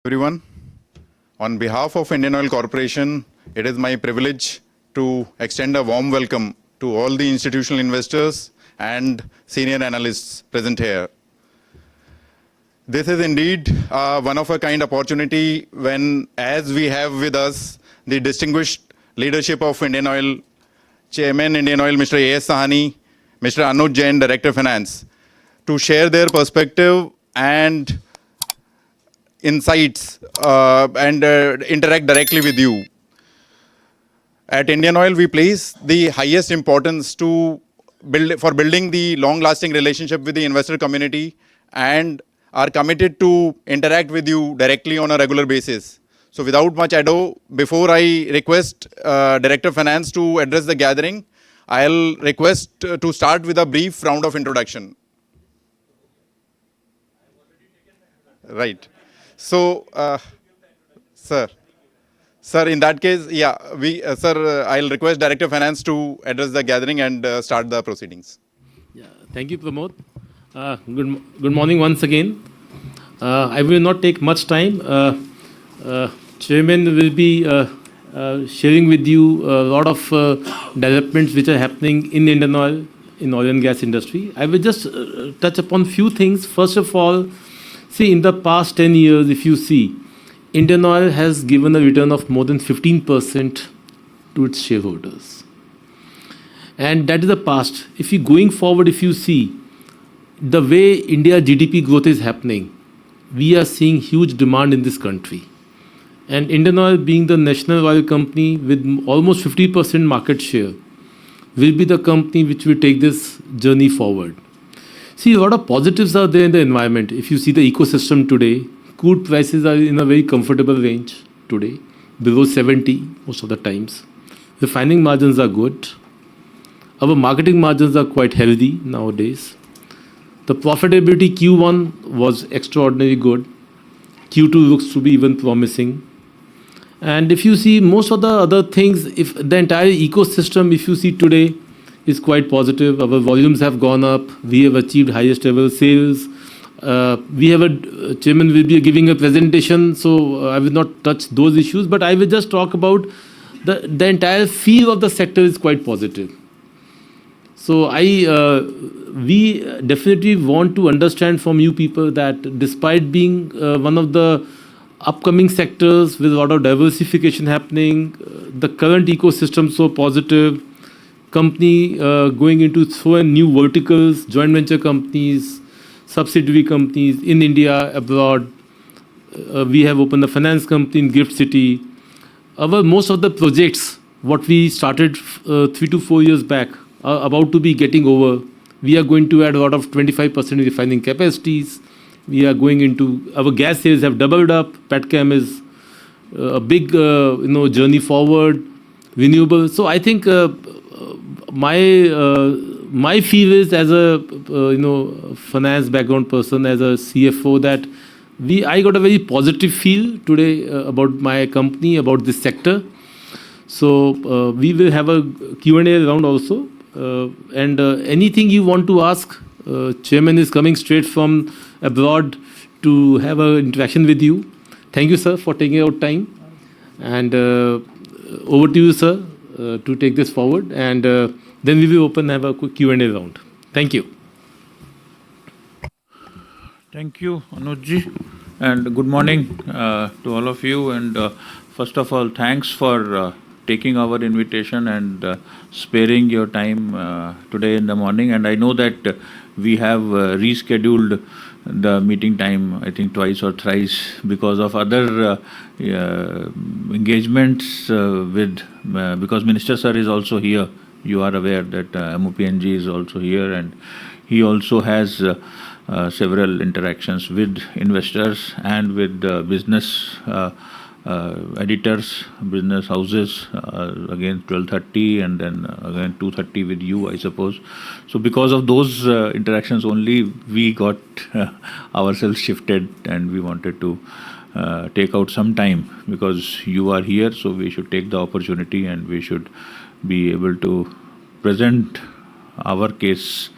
Everyone, on behalf of Indian Oil Corporation, it is my privilege to extend a warm welcome to all the institutional investors and senior analysts present here. This is indeed a one-of-a-kind opportunity when, as we have with us the distinguished leadership of Indian Oil, Chairman Indian Oil, Mr. A.S. Sahani, Mr. Anuj Jain, Director Finance, to share their perspective and insights and interact directly with you. At Indian Oil, we place the highest importance to building the long-lasting relationship with the investor community and are committed to interact with you directly on a regular basis. So without much ado, before I request Director Finance to address the gathering, I'll request to start with a brief round of introduction. Right. So, sir, in that case, yeah, I'll request Director Finance to address the gathering and start the proceedings. Yeah, thank you, Pramod. Good morning once again. I will not take much time. Chairman will be sharing with you a lot of developments which are happening in Indian Oil, in oil and gas industry. I will just touch upon few things. First of all, see, in the past 10 years, if you see, Indian Oil has given a return of more than 15% to its shareholders. And that is the past. If you going forward, if you see, the way India GDP growth is happening, we are seeing huge demand in this country. And Indian Oil, being the national oil company with almost 50% market share, will be the company which will take this journey forward. See, a lot of positives are there in the environment. If you see the ecosystem today, crude prices are in a very comfortable range today, below 70 most of the times. Refining margins are good. Our marketing margins are quite healthy nowadays. The profitability Q1 was extraordinarily good. Q2 looks to be even promising. And if you see most of the other things, if the entire ecosystem, if you see today, is quite positive. Our volumes have gone up. We have achieved highest ever sales. We have a chairman will be giving a presentation, so I will not touch those issues, but I will just talk about the entire feel of the sector is quite positive. So we definitely want to understand from you people that despite being one of the upcoming sectors with a lot of diversification happening, the current ecosystem so positive, company going into so many new verticals, joint venture companies, subsidiary companies in India, abroad. We have opened a finance company in Gift City. Most of the projects, what we started 3 to 4 years back, are about to be getting over. We are going to add a lot of 25% refining capacities. We are going into, our gas sales have doubled up. Petchem is a big journey forward. Renewable. So I think my feel is, as a finance background person, as a CFO, that I got a very positive feel today about my company, about this sector. So we will have a Q&A round also, and anything you want to ask, Chairman is coming straight from abroad to have an interaction with you. Thank you, sir, for taking out time, and over to you, sir, to take this forward, and then we will have a quick Q&A round. Thank you. Thank you, Anuj, and good morning to all of you. And first of all, thanks for taking our invitation and sparing your time today in the morning. And I know that we have rescheduled the meeting time, I think twice or thrice, because of other engagements because Minister Sir is also here. You are aware that MOPNG is also here, and he also has several interactions with investors and with business editors, business houses, again 12:30 and then again 2:30 with you, I suppose. So because of those interactions only, we got ourselves shifted, and we wanted to take out some time because you are here, so we should take the opportunity and we should be able to present our case,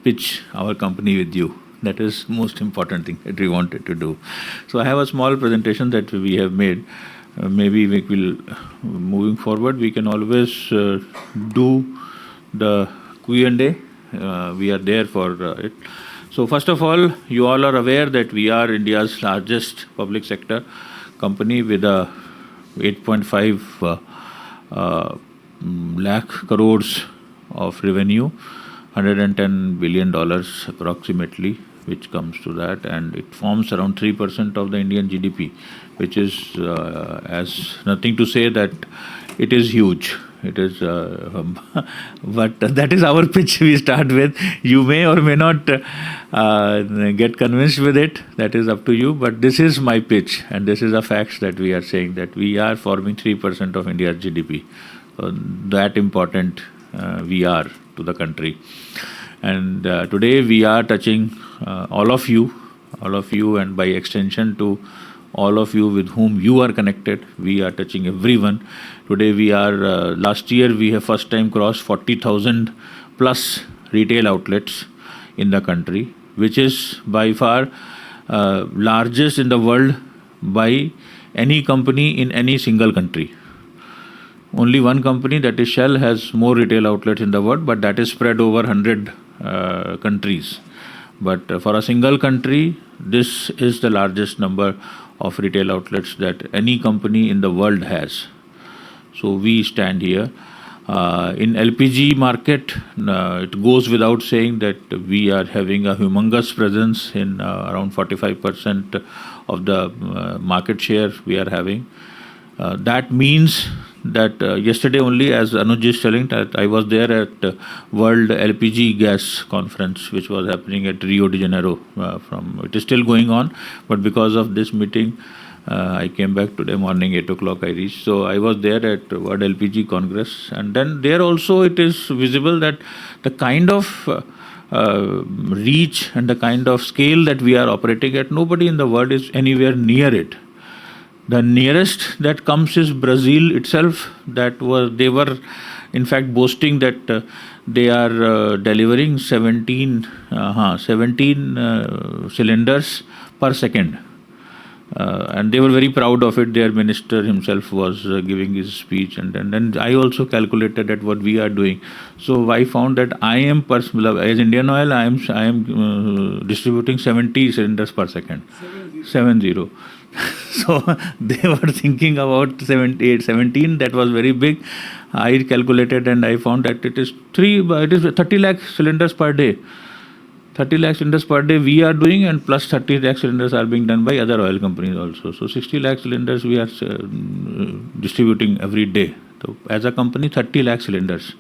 pitch our company with you. That is most important thing that we wanted to do. So I have a small presentation that we have made. Maybe we will, moving forward, we can always do the Q&A. We are there for it. So first of all, you all are aware that we are India's largest public sector company with a 8.5 lakh crores of revenue, $110 billion approximately, which comes to that, and it forms around 3% of the Indian GDP, which is as nothing to say that it is huge. It is, but that is our pitch we start with. You may or may not get convinced with it. That is up to you. But this is my pitch, and this is a fact that we are saying that we are forming 3% of India's GDP. That important we are to the country. And today we are touching all of you, and by extension to all of you with whom you are connected. We are touching everyone. Today we are, last year we have first time crossed 40,000 plus retail outlets in the country, which is by far largest in the world by any company in any single country. Only one company, that is Shell, has more retail outlets in the world, but that is spread over 100 countries. But for a single country, this is the largest number of retail outlets that any company in the world has. So we stand here. In LPG market, it goes without saying that we are having a humongous presence in around 45% of the market share we are having. That means that yesterday only, as Anuj is telling, that I was there at World LPG Gas Conference, which was happening at Rio de Janeiro. It is still going on, but because of this meeting, I came back today morning, 8 o'clock I reached. So I was there at World LPG Congress, and then there also it is visible that the kind of reach and the kind of scale that we are operating at, nobody in the world is anywhere near it. The nearest that comes is Brazil itself. They were in fact boasting that they are delivering 17 cylinders per second. And they were very proud of it. Their minister himself was giving his speech, and then I also calculated at what we are doing. So I found that I am as Indian Oil, I am distributing 70 cylinders per second. 70. So they were thinking about 17. That was very big. I calculated and I found that it is 30 lakh cylinders per day. 30 lakh cylinders per day we are doing, and plus 30 lakh cylinders are being done by other oil companies also. So 60 lakh cylinders we are distributing every day. So as a company, 30 lakh cylinders.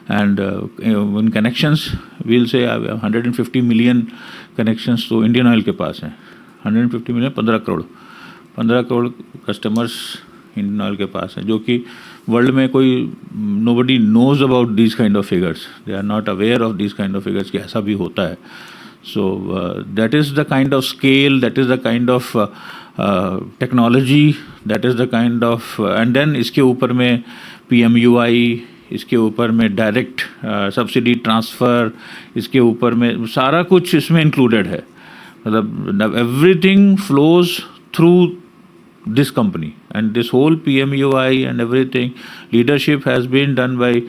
And in connections, we'll say 150 million connections तो Indian Oil के पास हैं. 150 million, 15 crore customers Indian oil के पास हैं, जो कि world में कोई nobody knows about these kind of figures. They are not aware of these kind of figures कि ऐसा भी होता है. So that is the kind of scale, that is the kind of technology, that is the kind of and then इसके ऊपर में PMUI, इसके ऊपर में डायरेक्ट सब्सिडी ट्रांसफ़र, इसके ऊपर में सारा कुछ इसमें इंक्लूडेड है. मतलब everything flows through this company, and this whole PMUI and everything, leadership has been done by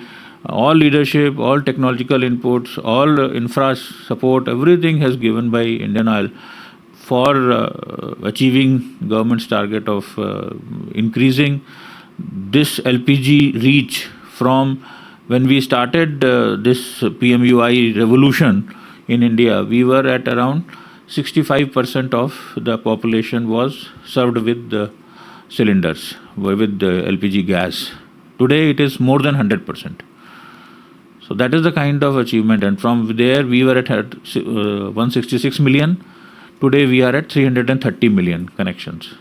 all leadership, all technological inputs, all infra support, everything has given by Indian Oil for achieving government's target of increasing this LPG reach. From when we started this PMUI revolution in India, we were at around 65% of the population was served with the cylinders, with the LPG gas. Today it is more than 100%. So that is the kind of achievement, and from there we were at 166 million. Today we are at 330 million connections.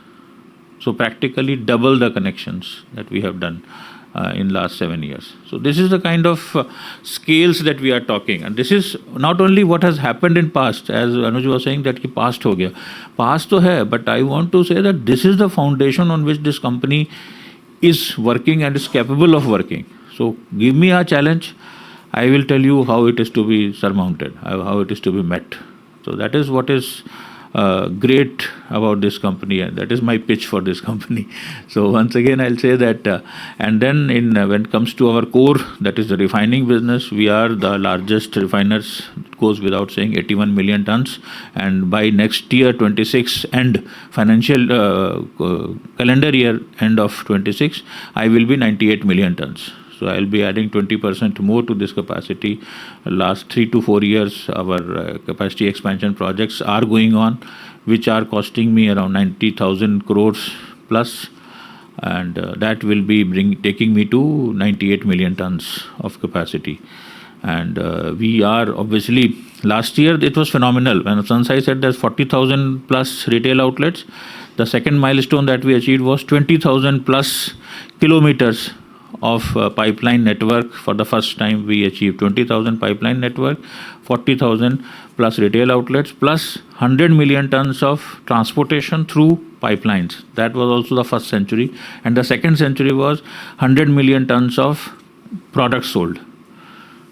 So practically double the connections that we have done in last 7 years. So this is the kind of scales that we are talking, and this is not only what has happened in past, as Anuj was saying that ki past ho gaya. Past to hai, but I want to say that this is the foundation on which this company is working and is capable of working. So give me a challenge, I will tell you how it is to be surmounted, how it is to be met. So that is what is great about this company, and that is my pitch for this company. So once again, I'll say that, and then when it comes to our core, that is the refining business, we are the largest refiners. It goes without saying, 81 million tons, and by next year 26 end financial calendar year end of 26, I will be 98 million tons. So I'll be adding 20% more to this capacity. Last 3 to 4 years, our capacity expansion projects are going on, which are costing me around 90,000 crores plus, and that will be taking me to 98 million tons of capacity. And we are obviously, last year it was phenomenal. When Sansai said there's 40,000 plus retail outlets, the second milestone that we achieved was 20,000 plus kilometers of pipeline network. For the first time we achieved 20,000 pipeline network, 40,000 plus retail outlets, plus 100 million tons of transportation through pipelines. That was also the first century, and the second century was 100 million tons of products sold.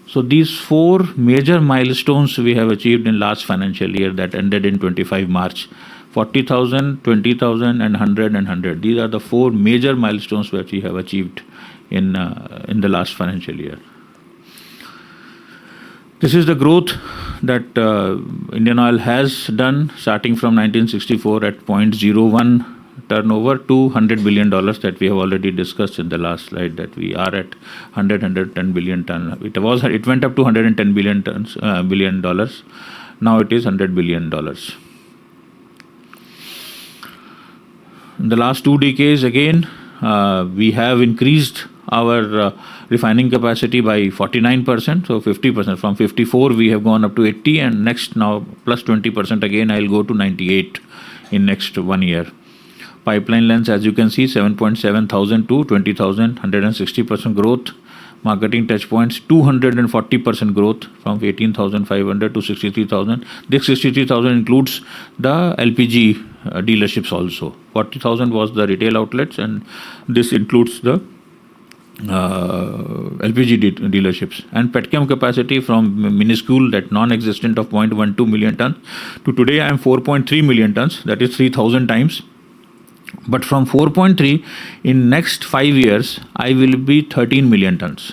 So these 4 major milestones we have achieved in last financial year that ended in 25 March. 40,000, 20,000 and 100 and 100. These are the 4 major milestones which we have achieved in the last financial year. This is the growth that Indian Oil has done, starting from 1964 at 0.01 turnover to $100 billion that we have already discussed in the last slide, that we are at 110 billion ton. It went up to 110 billion dollars. Now it is $100 billion. In the last 2 decades, again, we have increased our refining capacity by 49%, so 50%. From 54 we have gone up to 80, and next now plus 20% again, I'll go to 98 in next 1 year. Pipeline lengths, as you can see, 7.7 thousand to 20,000, 160% growth. Marketing touch points, 240% growth from 18,500 to 63,000. This 63,000 includes the LPG dealerships also. 40,000 was the retail outlets, and this includes the LPG dealerships. And petchem capacity from minuscule, that non-existent of 0.12 million tons, to today I am 4.3 million tons, that is 3,000 times. But from 4.3, in next 5 years, I will be 13 million tons.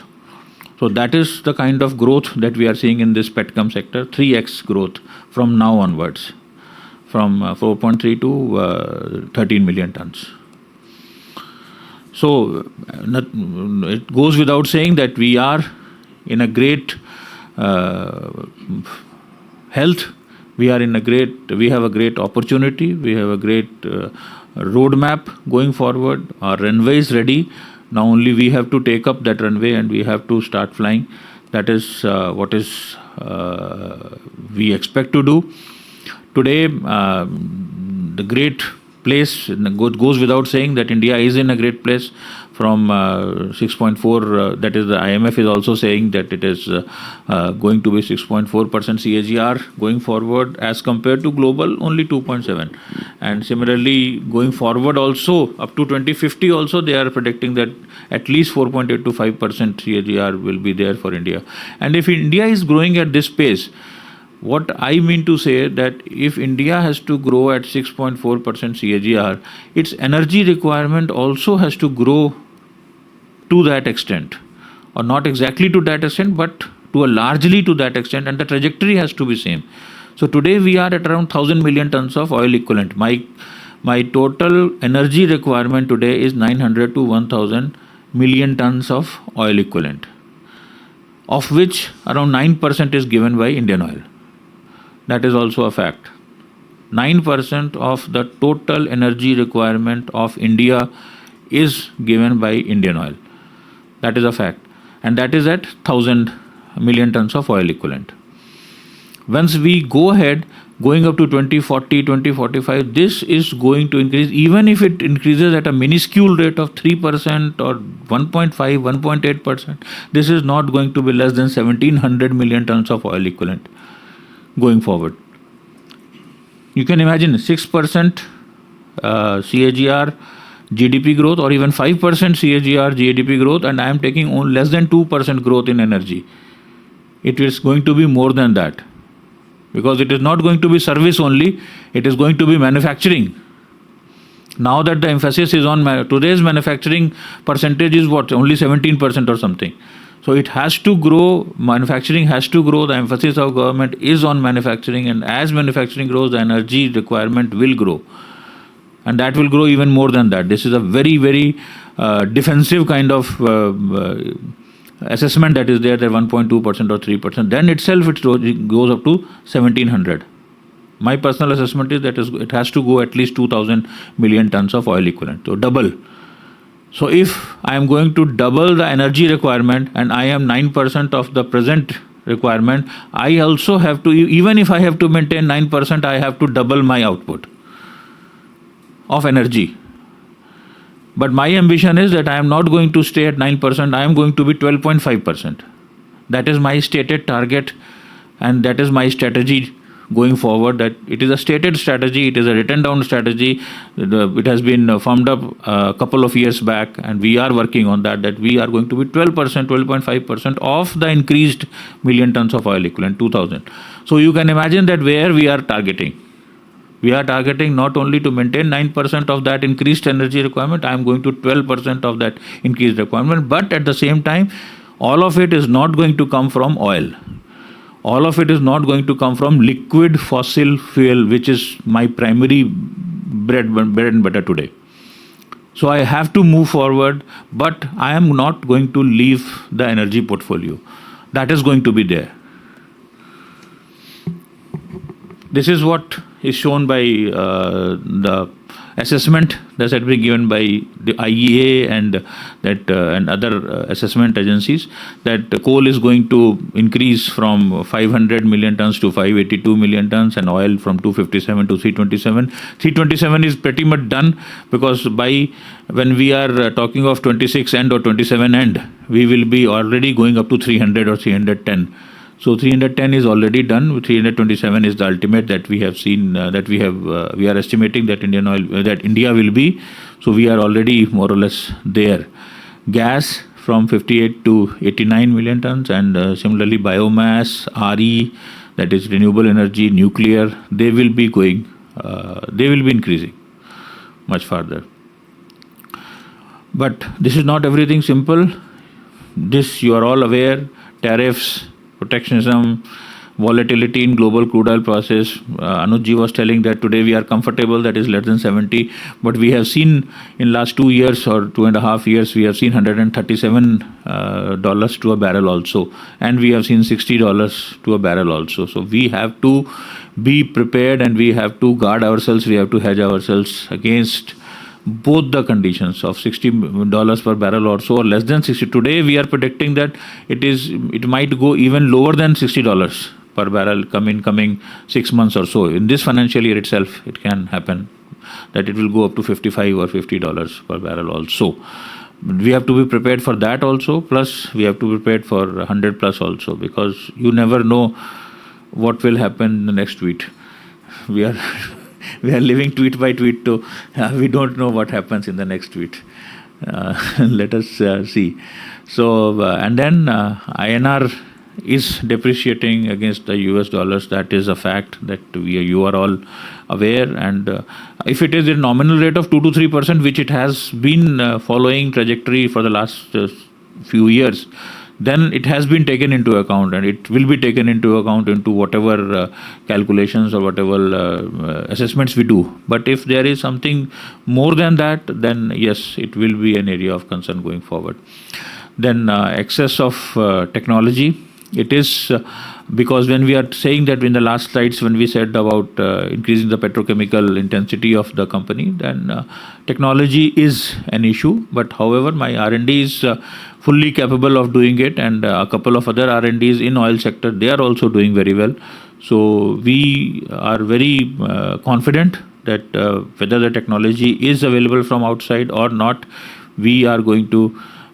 So that is the kind of growth that we are seeing in this petchem sector, 3x growth from now onwards, from 4.3 to 13 million tons. So it goes without saying that we are in a great health. We have a great opportunity. We have a great roadmap going forward. Our runway is ready. Now only we have to take up that runway and we have to start flying. That is what is we expect to do. Today, the great place, goes without saying that India is in a great place. From 6.4, that is the IMF is also saying that it is going to be 6.4% CAGR going forward, as compared to global only 2.7. And similarly, going forward also up to 2050 also they are predicting that at least 4.8 to 5% CAGR will be there for India. And if India is growing at this pace, what I mean to say that if India has to grow at 6.4% CAGR, its energy requirement also has to grow to that extent, or not exactly to that extent, but to a largely to that extent, and the trajectory has to be same. So today we are at around 1,000 million tons of oil equivalent. My total energy requirement today is 900 to 1,000 million tons of oil equivalent, of which around 9% is given by Indian Oil. That is also a fact. 9% of the total energy requirement of India is given by Indian Oil. That is a fact. And that is at 1,000 million tons of oil equivalent. Once we go ahead, going up to 2040, 2045, this is going to increase. Even if it increases at a minuscule rate of 3% or 1.5, 1.8%, this is not going to be less than 1,700 million tons of oil equivalent going forward. You can imagine 6% CAGR GDP growth, or even 5% CAGR GDP growth, and I am taking less than 2% growth in energy. It is going to be more than that. because it is not going to be service only, it is going to be manufacturing. Now that the emphasis is on today's manufacturing percentage is what, only 17% or something. So it has to grow, manufacturing has to grow, the emphasis of government is on manufacturing, and as manufacturing grows, the energy requirement will grow. And that will grow even more than that. This is a very, very defensive kind of assessment that is there, that 1.2% or 3%. Then itself it goes up to 1700. My personal assessment is that it has to go at least 2000 million tons of oil equivalent, so double. So if I am going to double the energy requirement and I am 9% of the present requirement, I also have to, even if I have to maintain 9%, I have to double my output of energy. But my ambition is that I am not going to stay at 9%, I am going to be 12.5%. That is my stated target, and that is my strategy going forward. That it is a stated strategy, it is a written down strategy. It has been formed up a couple of years back, and we are working on that we are going to be 12%, 12.5% of the increased million tons of oil equivalent, 2000. So you can imagine that where we are targeting. We are targeting not only to maintain 9% of that increased energy requirement, I am going to 12% of that increased requirement, but at the same time, all of it is not going to come from oil. All of it is not going to come from liquid fossil fuel, which is my primary bread and butter today. So I have to move forward, but I am not going to leave the energy portfolio. That is going to be there. This is what is shown by the assessment that has been given by the IEA and and other assessment agencies, that coal is going to increase from 500 million tons to 582 million tons, and oil from 257 to 327. 327 is pretty much done, because by when we are talking of 26 end or 27 end, we will be already going up to 300 or 310. So 310 is already done. 327 is the ultimate that we have seen, we are estimating that India will be. So we are already more or less there. Gas from 58 to 89 million tons, and similarly biomass, RE, that is renewable energy, nuclear, they will be going, they will be increasing much further. But this is not everything simple. This you are all aware, tariffs, protectionism, volatility in global crude oil prices. Anuj ji was telling that today we are comfortable, that is less than 70, but we have seen in last 2 years or 2.5 years, we have seen $137 to a barrel also, and we have seen $60 to a barrel also. So we have to be prepared, and we have to guard ourselves, we have to hedge ourselves against both the conditions of $60 per barrel or so, or less than 60. Today we are predicting that it might go even lower than $60 per barrel coming 6 months or so. In this financial year itself, it can happen that it will go up to $55 or $50 per barrel also. We have to be prepared for that also, plus we have to be prepared for 100 plus also, because you never know what will happen in the next tweet. We are living tweet by tweet, so we don't know what happens in the next tweet. Let us see. So, and then INR is depreciating against the US dollars. That is a fact that you are all aware. And if it is a nominal rate of 2 to 3%, which it has been following trajectory for the last few years, then it has been taken into account, and it will be taken into account into whatever calculations or whatever assessments we do. But if there is something more than that, then yes, it will be an area of concern going forward. Then excess of technology. It is because when we are saying that in the last slides, when we said about increasing the petrochemical intensity of the company, then technology is an issue. But however, my R&D is fully capable of doing it, and a couple of other R&Ds in oil sector, they are also doing very well. So we are very confident that whether the technology is available from outside or not, we are going to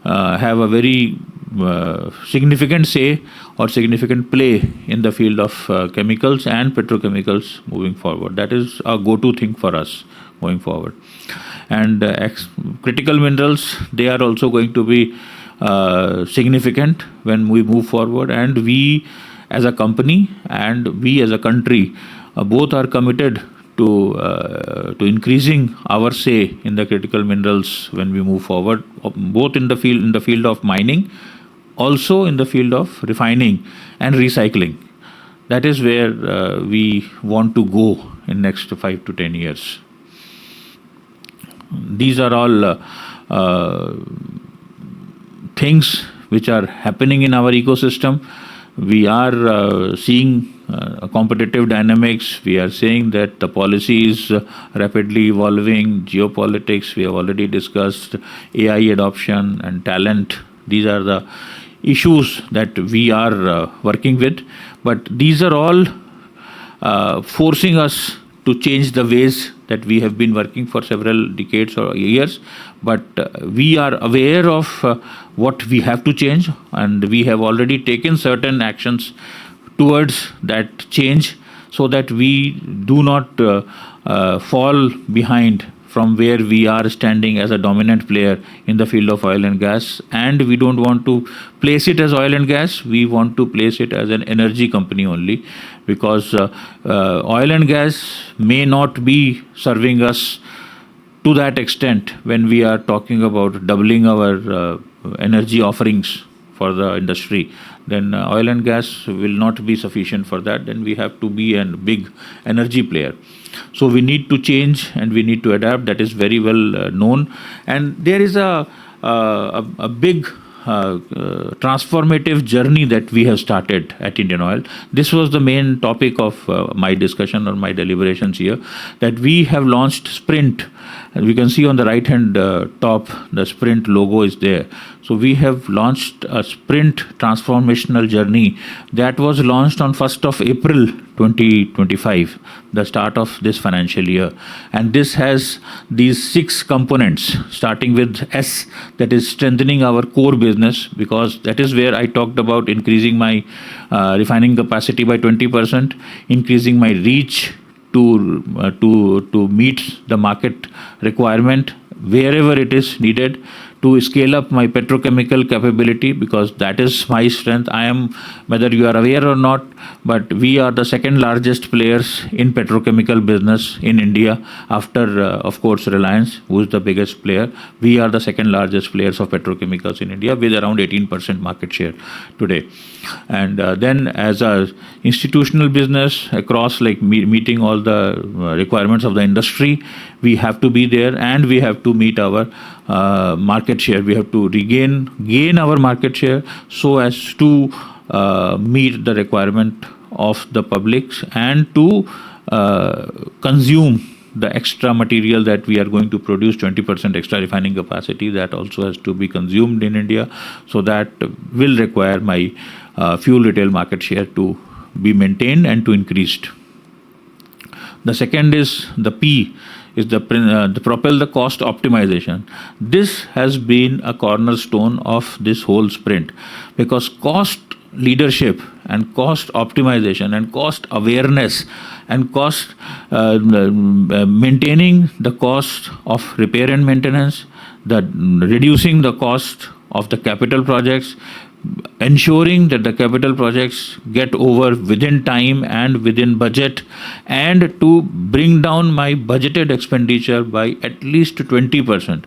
have a very significant say or significant play in the field of chemicals and petrochemicals moving forward. That is a go-to thing for us going forward. And critical minerals, they are also going to be significant when we move forward, and we as a company and we as a country both are committed to increasing our say in the critical minerals when we move forward, both in the field of mining, also in the field of refining and recycling. That is where we want to go in next 5 to 10 years. These are all things which are happening in our ecosystem. We are seeing competitive dynamics. We are saying that the policy is rapidly evolving. Geopolitics, we have already discussed. AI adoption and talent. These are the issues that we are working with. But these are all forcing us to change the ways that we have been working for several decades or years. But we are aware of what we have to change, and we have already taken certain actions towards that change so that we do not fall behind from where we are standing as a dominant player in the field of oil and gas. And we don't want to place it as oil and gas, we want to place it as an energy company only, because oil and gas may not be serving us to that extent when we are talking about doubling our energy offerings for the industry. Then oil and gas will not be sufficient for that. Then we have to be a big energy player. So we need to change and we need to adapt. That is very well known. And there is a big transformative journey that we have started at Indian Oil. This was the main topic of my discussion or my deliberations here, that we have launched Sprint. And we can see on the right hand top, the Sprint logo is there. So we have launched a Sprint transformational journey that was launched on 1st of April 2025, the start of this financial year. And this has these 6 components, starting with S, that is strengthening our core business, because that is where I talked about increasing my refining capacity by 20%, increasing my reach to meet the market requirement wherever it is needed, to scale up my petrochemical capability, because that is my strength. I am, whether you are aware or not, but we are the second largest players in petrochemical business in India after, of course, Reliance, who is the biggest player. We are the second largest players of petrochemicals in India with around 18% market share today. And then as a institutional business across, like meeting all the requirements of the industry, we have to be there and we have to meet our market share. We have to gain our market share so as to meet the requirement of the public and to consume the extra material that we are going to produce, 20% extra refining capacity, that also has to be consumed in India. So that will require my fuel retail market share to be maintained and to increased. The second is the P, is the propel the cost optimization. This has been a cornerstone of this whole sprint, because cost leadership and cost optimization and cost awareness and cost maintaining the cost of repair and maintenance, reducing the cost of the capital projects, ensuring that the capital projects get over within time and within budget, and to bring down my budgeted expenditure by at least 20%.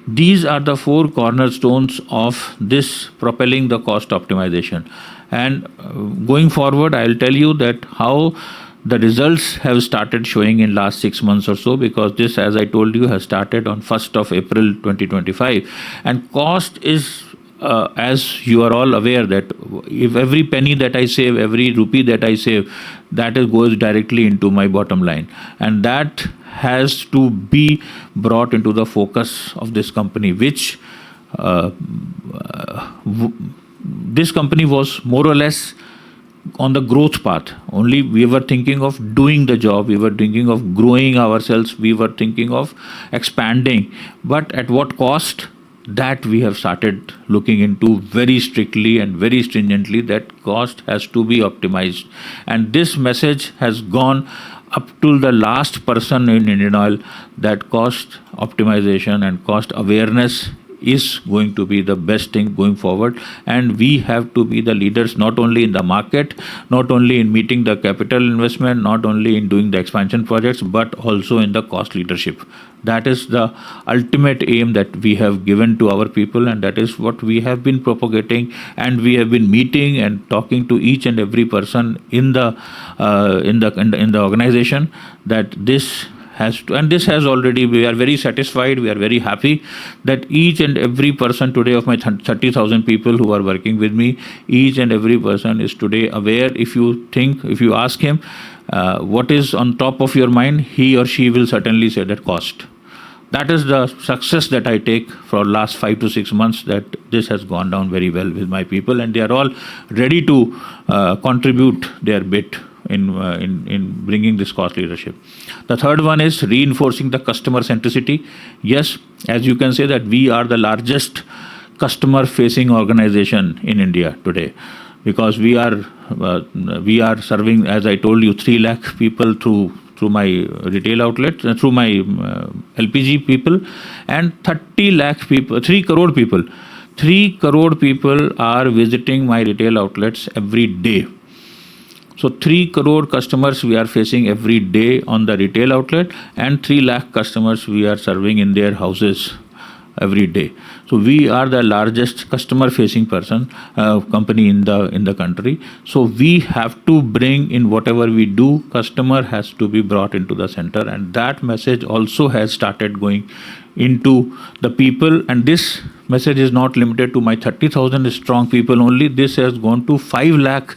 These are the 4 cornerstones of this propelling the cost optimization. And going forward, I'll tell you that how the results have started showing in last 6 months or so, because this, as I told you, has started on 1st of April 2025. And cost is, as you are all aware, that if every penny that I save, every rupee that I save, that goes directly into my bottom line. And that has to be brought into the focus of this company, which this company was more or less on the growth path. Only we were thinking of doing the job, we were thinking of growing ourselves, we were thinking of expanding. But at what cost? That we have started looking into very strictly and very stringently, that cost has to be optimized. And this message has gone up to the last person in Indian Oil, that cost optimization and cost awareness is going to be the best thing going forward. And we have to be the leaders not only in the market, not only in meeting the capital investment, not only in doing the expansion projects, but also in the cost leadership. That is the ultimate aim that we have given to our people, and that is what we have been propagating, and we have been meeting and talking to each and every person in the organization, that this has to, and this has already, we are very satisfied, we are very happy that each and every person today of my 30,000 people who are working with me, each and every person is today aware. If you ask him what is on top of your mind, he or she will certainly say that cost. That is the success that I take for last 5 to 6 months, that this has gone down very well with my people, and they are all ready to contribute their bit in bringing this cost leadership. The third one is reinforcing the customer centricity. Yes, as you can say that we are the largest customer facing organization in India today, because we are serving, as I told you, 3 lakh people through my retail outlet, through my LPG people, and 30 lakh people, 3 crore people. 3 crore people are visiting my retail outlets every day. So 3 crore customers we are facing every day on the retail outlet, and 3 lakh customers we are serving in their houses every day. So we are the largest customer facing company in the country. So we have to bring in whatever we do, customer has to be brought into the center, and that message also has started going into the people. And this message is not limited to my 30,000 strong people only. This has gone to 5 lakh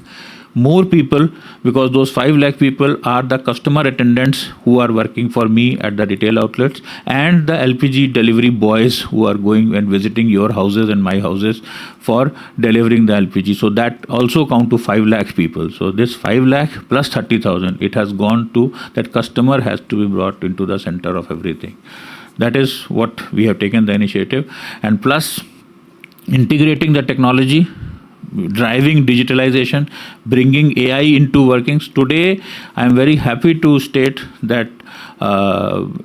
more people, because those 5 lakh people are the customer attendants who are working for me at the retail outlets, and the LPG delivery boys who are going and visiting your houses and my houses for delivering the LPG. So that also count to 5 lakh people. So this 5 lakh plus 30,000, it has gone to that customer has to be brought into the center of everything. That is what we have taken the initiative. And plus integrating the technology, driving digitalization, bringing AI into workings. Today, I am very happy to state that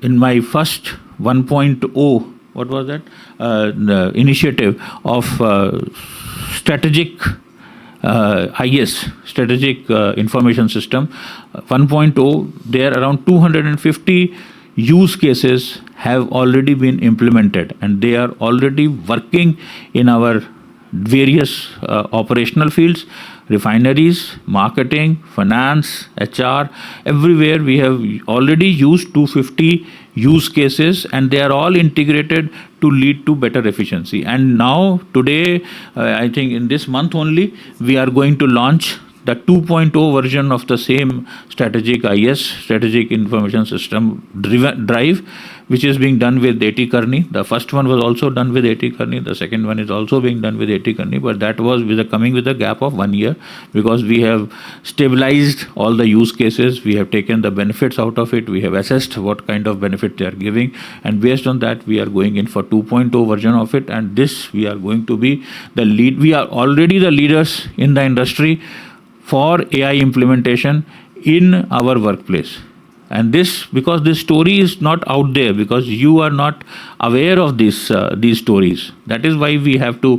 in my first 1.0, what was that? The initiative of strategic IS, strategic information system 1.0, there around 250 use cases have already been implemented, and they are already working in our various operational fields, refineries, marketing, finance, HR, everywhere we have already used 250 use cases, and they are all integrated to lead to better efficiency. And now today, I think in this month only, we are going to launch the 2.0 version of the same strategic IS, strategic information system drive, which is being done with AT Kearney. The first one was also done with AT Kearney. The second one is also being done with AT Kearney, but that was coming with a gap of 1 year, because we have stabilized all the use cases. We have taken the benefits out of it. We have assessed what kind of benefit they are giving, and based on that, we are going in for 2.0 version of it. And this, we are going to be the lead. We are already the leaders in the industry for AI implementation in our workplace. And this, because this story is not out there, because you are not aware of these stories. That is why we have to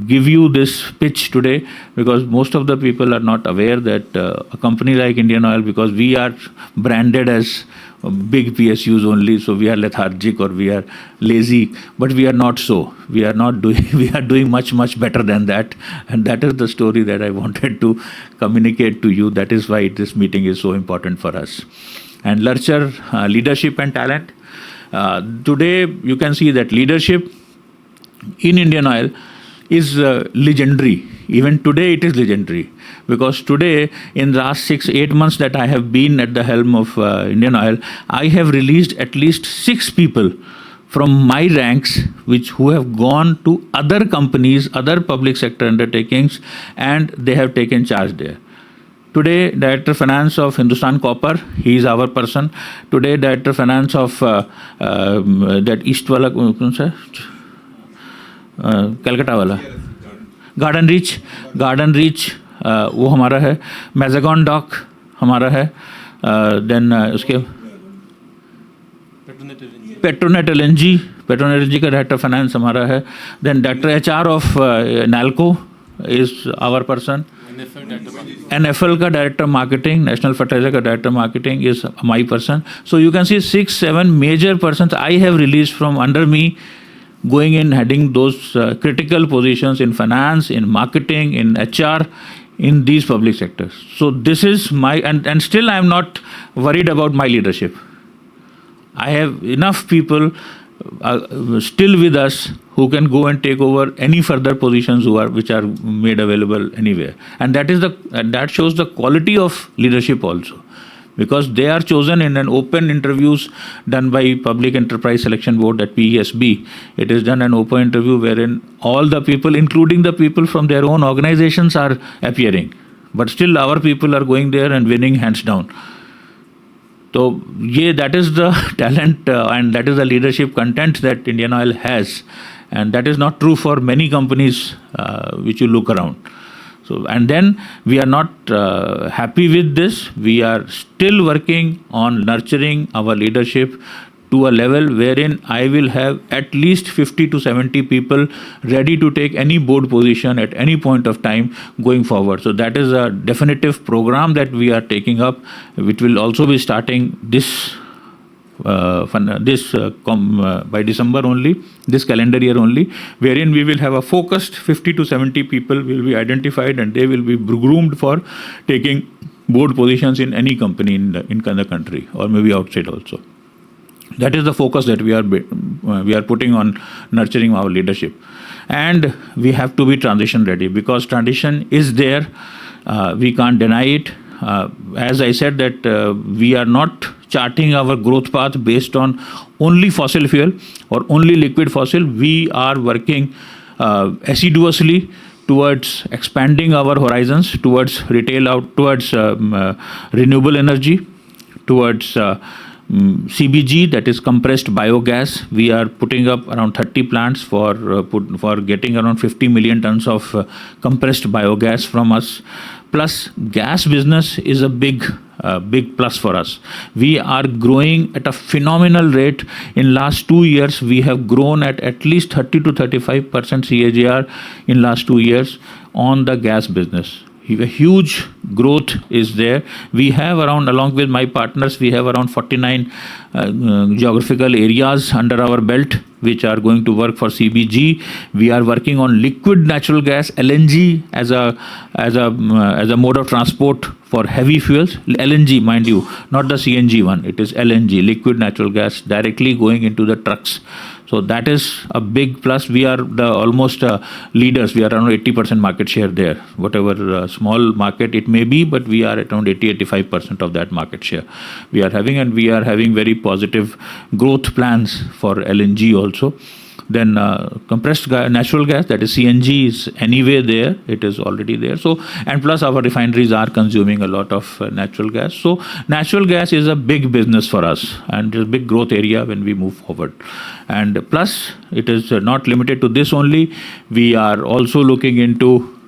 give you this pitch today, because most of the people are not aware that a company like Indian Oil, because we are branded as big PSUs only, so we are lethargic or we are lazy, but we are not so. We are not doing. We are doing much better than that, and that is the story that I wanted to communicate to you. That is why this meeting is so important for us. And nurture leadership and talent. Today, you can see that leadership in Indian Oil is legendary. Even today, it is legendary, because today, in the last 6-8 months that I have been at the helm of Indian Oil, I have released at least 6 people from my ranks, who have gone to other companies, other public sector undertakings, and they have taken charge there. Today, Director Finance of Hindustan Copper, he is our person. Today, Director Finance of that East wala, Calcutta wala, Garden Reach, वो हमारा है. Mazagon Dock हमारा है. Then उसके Petronet LNG का director finance हमारा है. Then director HR of NALCO is our person. NFL का डायरेक्टर मार्केटिंग, नेशनल फर्टिलाइजर का director marketing is my person. So you can see 6-7 major persons I have released from under me, going in heading those critical positions in finance, in marketing, in HR, in these public sectors. So this is my, and still I am not worried about my leadership. I have enough people still with us who can go and take over any further positions which are made available anywhere. And that shows the quality of leadership also, because they are chosen in an open interviews done by Public Enterprise Selection Board, at PESB. It is done an open interview wherein all the people, including the people from their own organizations, are appearing. But still our people are going there and winning hands down. So that is the talent and that is the leadership content that Indian Oil has. And that is not true for many companies which you look around. So, and then we are not happy with this. We are still working on nurturing our leadership to a level wherein I will have at least 50 to 70 people ready to take any board position at any point of time going forward. So that is a definitive program that we are taking up, which will also be starting by December only, this calendar year only, wherein we will have a focused 50 to 70 people will be identified and they will be groomed for taking board positions in any company in the country or maybe outside also. That is the focus that we are putting on nurturing our leadership. And we have to be transition ready, because transition is there. We can't deny it. As I said that we are not charting our growth path based on only fossil fuel or only liquid fossil. We are working assiduously towards expanding our horizons, towards retail out, towards renewable energy, towards CBG, that is compressed biogas. We are putting up around 30 plants for getting around 50 million tons of compressed biogas from us. Plus, gas business is a big plus for us. We are growing at a phenomenal rate. In last 2 years, we have grown at least 30 to 35% CAGR in last 2 years on the gas business. A huge growth is there. We have around, along with my partners, we have around 49 geographical areas under our belt which are going to work for CBG. We are working on liquid natural gas, LNG, as a mode of transport for heavy fuels. LNG, mind you, not the CNG one. It is LNG, liquid natural gas, directly going into the trucks. So that is a big plus. We are the almost leaders. We are around 80% market share there. Whatever small market it may be, but we are at around 80-85% of that market share we are having, and we are having very positive growth plans for LNG also. Then compressed natural gas, that is CNG, is anyway there. It is already there. So, and plus our refineries are consuming a lot of natural gas. So natural gas is a big business for us and a big growth area when we move forward. And plus it is not limited to this only. We are also looking into,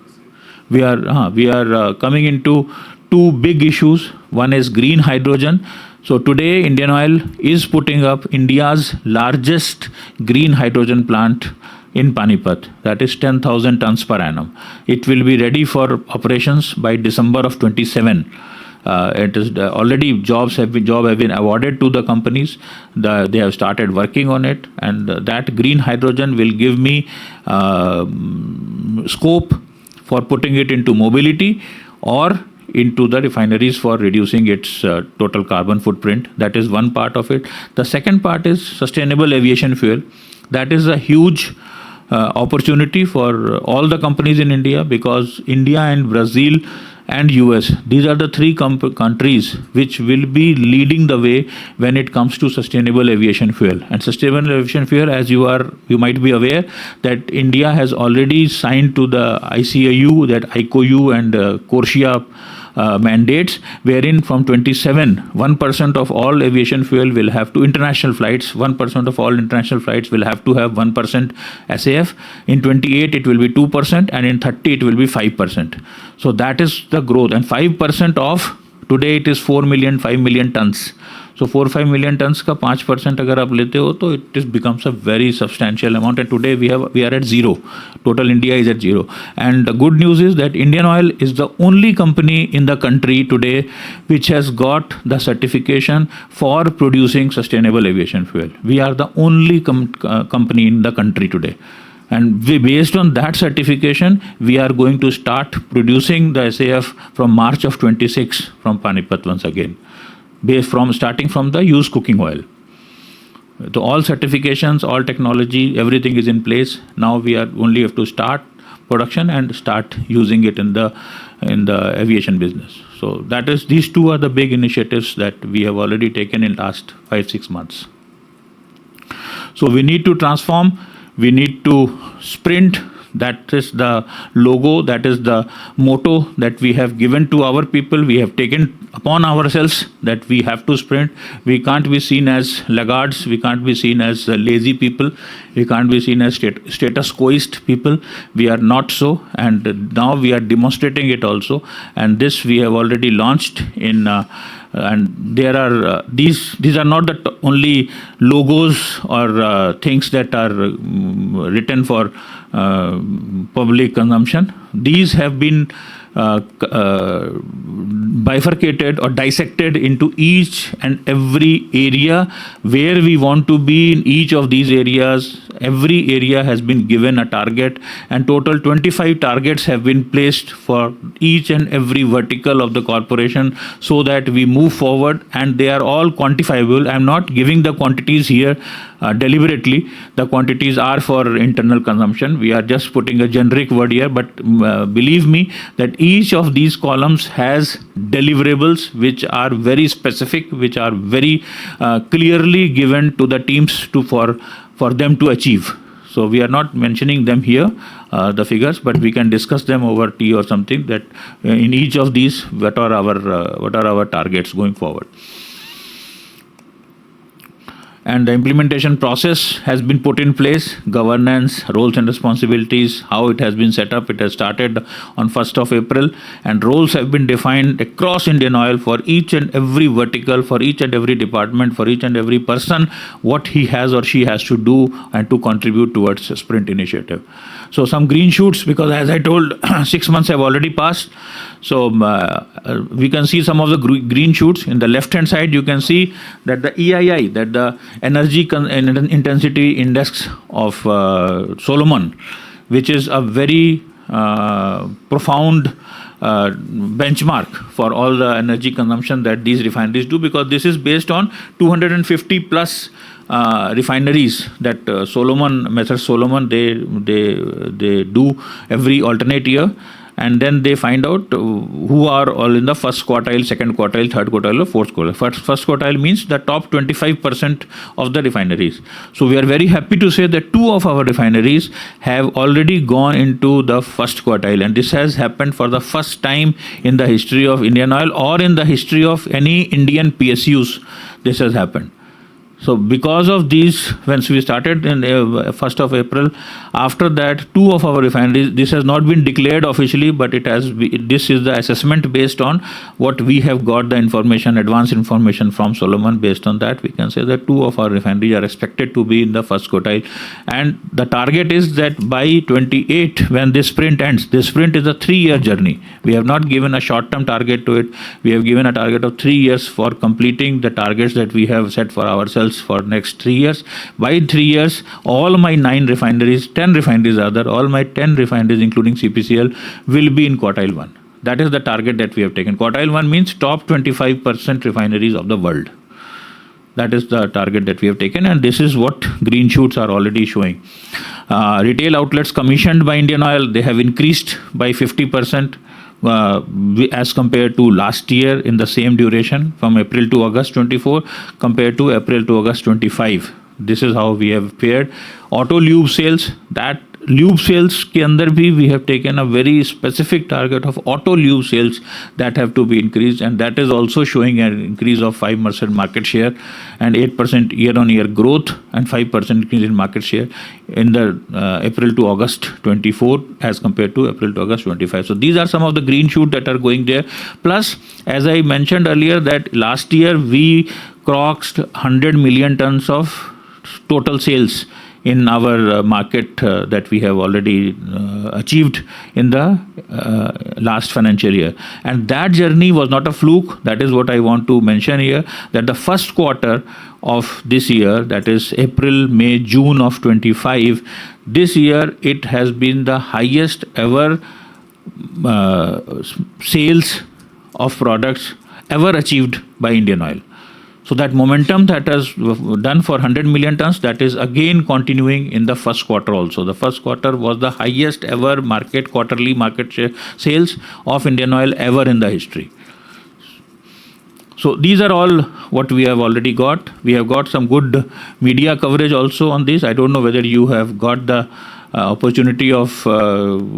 we are coming into two big issues. One is green hydrogen. So today Indian Oil is putting up India's largest green hydrogen plant in Panipat. That is 10,000 tons per annum. It will be ready for operations by December of 27. It is already jobs have been awarded to the companies. They have started working on it, and that green hydrogen will give me scope for putting it into mobility or into the refineries for reducing its total carbon footprint. That is one part of it. The second part is sustainable aviation fuel. That is a huge opportunity for all the companies in India, because India and Brazil and US, these are the three countries which will be leading the way when it comes to sustainable aviation fuel. And sustainable aviation fuel, as you might be aware, that India has already signed to the ICAO, that ICAO and CORSIA mandates, wherein from 27, 1% of all aviation fuel will have to, international flights, 1% of all international flights will have to have 1% SAF. In 28, it will be 2%, and in 30, it will be 5%. So that is the growth. And 5% of, today it is 5 million tons. So 4-5 million tons का 5% अगर आप लेते हो तो it is becomes a very substantial amount, and today we are at zero. Total India is at zero. And the good news is that Indian Oil is the only company in the country today which has got the certification for producing sustainable aviation fuel. We are the only company in the country today. And based on that certification, we are going to start producing the SAF from March of 26 from Panipat once again, starting from the used cooking oil. So all certifications, all technology, everything is in place. Now we are only have to start production and start using it in the aviation business. So these two are the big initiatives that we have already taken in last 5-6 months. So we need to transform. We need to sprint. That is the logo, that is the motto that we have given to our people. We have taken upon ourselves that we have to sprint. We can't be seen as laggards. We can't be seen as lazy people. We can't be seen as status quoist people. We are not so. And now we are demonstrating it also. And this we have already launched in and there are these are not the only logos or things that are written for public consumption. These have been bifurcated or dissected into each and every area where we want to be in each of these areas. Every area has been given a target, and total 25 targets have been placed for each and every vertical of the corporation so that we move forward, and they are all quantifiable. I'm not giving the quantities here deliberately. The quantities are for internal consumption. We are just putting a generic word here, but believe me that each of these columns has deliverables which are very specific, which are very clearly given to the teams for them to achieve. So we are not mentioning them here, the figures, but we can discuss them over tea or something, that in each of these, what are our targets going forward. And the implementation process has been put in place, governance, roles and responsibilities, how it has been set up. It has started on 1st of April, and roles have been defined across Indian Oil for each and every vertical, for each and every department, for each and every person, what he has or she has to do and to contribute towards a sprint initiative. So some green shoots, because as I told, 6 months have already passed. So we can see some of the green shoots. In the left-hand side, you can see that the EII, that the Energy Intensity Index of Solomon, which is a very profound benchmark for all the energy consumption that these refineries do, because this is based on 250 plus refineries that Messrs Solomon, they do every alternate year. And then they find out who are all in the first quartile, second quartile, third quartile, or fourth quartile. First quartile means the top 25% of the refineries. So we are very happy to say that 2 of our refineries have already gone into the first quartile. And this has happened for the first time in the history of Indian Oil, or in the history of any Indian PSUs. This has happened. So because of these, once we started in 1st of April, after that 2 of our refineries, this has not been declared officially, but this is the assessment based on what we have got the information, advanced information from Solomon. Based on that, we can say that 2 of our refineries are expected to be in the first quartile. And the target is that by 28, when this sprint ends, this sprint is a 3-year journey. We have not given a short-term target to it. We have given a target of 3 years for completing the targets that we have set for ourselves for next 3 years. By 3 years, all my 9 refineries, 10 refineries rather, all my 10 refineries including CPCL will be in quartile 1. That is the target that we have taken. Quartile 1 means top 25% refineries of the world. That is the target that we have taken, and this is what green shoots are already showing. Retail outlets commissioned by Indian Oil, they have increased by 50%. As compared to last year in the same duration, from April to August 24 compared to April to August 25. This is how we have fared. Auto lube sales, that lube sales के अंदर भी we have taken a very specific target of auto lube sales that have to be increased, and that is also showing an increase of 5% market share and 8% year-on-year growth and 5% increase in market share in the April to August 24 as compared to April to August 25. So these are some of the green shoots that are going there. Plus, as I mentioned earlier, that last year we crossed 100 million tons of total sales in our market that we have already achieved in the last financial year. And that journey was not a fluke. That is what I want to mention here, that the first quarter of this year, that is April, May, June of 25, this year it has been the highest ever sales of products ever achieved by Indian Oil. So that momentum that has done for 100 million tons, that is again continuing in the first quarter also. The first quarter was the highest ever quarterly market share sales of Indian Oil ever in the history. So these are all what we have already got. We have got some good media coverage also on this. I don't know whether you have got the opportunity of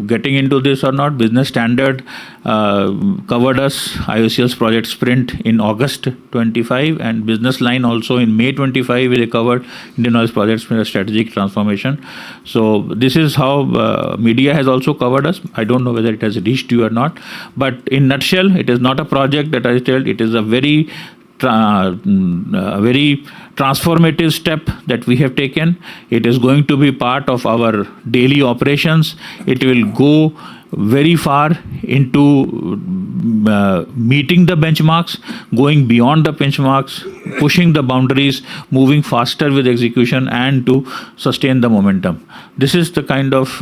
getting into this or not. Business Standard covered us, IOCL's Project Sprint in August 25, and Business Line also in May 25 they covered Indian Oil's Project Sprint Strategic Transformation. So this is how media has also covered us. I don't know whether it has reached you or not, but in nutshell, it is not a project that I tell. It is a very transformative step that we have taken. It is going to be part of our daily operations. It will go very far into meeting the benchmarks, going beyond the benchmarks, pushing the boundaries, moving faster with execution, and to sustain the momentum. This is the kind of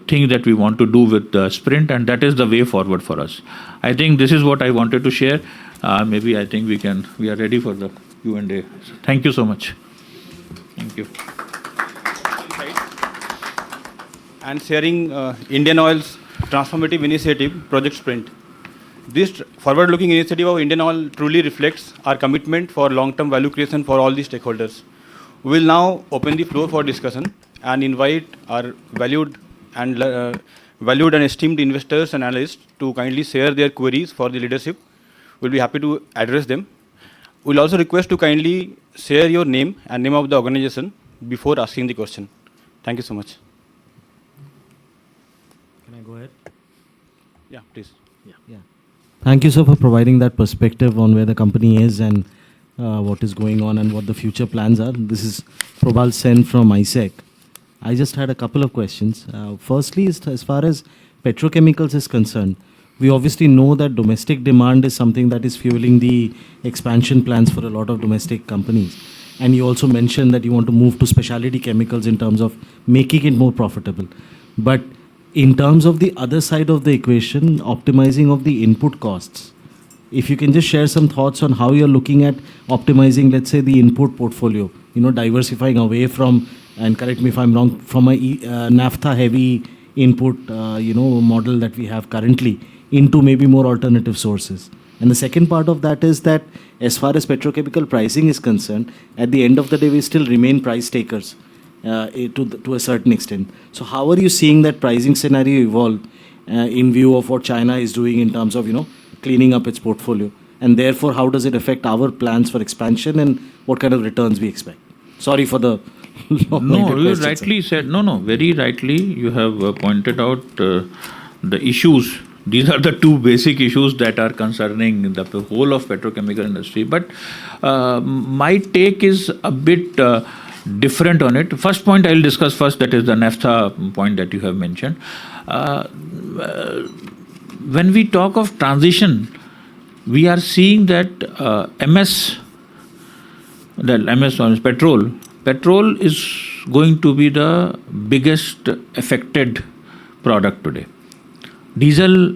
thing that we want to do with the sprint, and that is the way forward for us. I think this is what I wanted to share. Maybe I think we are ready for the Q&A. Thank you so much. Thank you. And sharing Indian Oil's transformative initiative, Project Sprint. This forward-looking initiative of Indian Oil truly reflects our commitment for long-term value creation for all the stakeholders. We will now open the floor for discussion and invite our valued and esteemed investors and analysts to kindly share their queries for the leadership. We'll be happy to address them. We'll also request to kindly share your name and name of the organization before asking the question. Thank you so much. Can I go ahead? Yeah, please. Yeah. Thank you, sir, for providing that perspective on where the company is and what is going on and what the future plans are. This is Probal Sen from ISEC. I just had a couple of questions. Firstly, as far as petrochemicals is concerned, we obviously know that domestic demand is something that is fueling the expansion plans for a lot of domestic companies. And you also mentioned that you want to move to specialty chemicals in terms of making it more profitable. But in terms of the other side of the equation, optimizing of the input costs, if you can just share some thoughts on how you're looking at optimizing, let's say, the input portfolio, diversifying away from, and correct me if I'm wrong, from a naphtha-heavy input, model that we have currently, into maybe more alternative sources. And the second part of that is that as far as petrochemical pricing is concerned, at the end of the day, we still remain price takers to a certain extent. So how are you seeing that pricing scenario evolve in view of what China is doing in terms of, cleaning up its portfolio? And therefore, how does it affect our plans for expansion and what kind of returns we expect? Sorry for the No, you rightly said. No, very rightly you have pointed out the issues. These are the two basic issues that are concerning the whole of petrochemical industry. But my take is a bit different on it. First point I'll discuss first, that is the naphtha point that you have mentioned. When we talk of transition, we are seeing that MS on petrol is going to be the biggest affected product today. Diesel,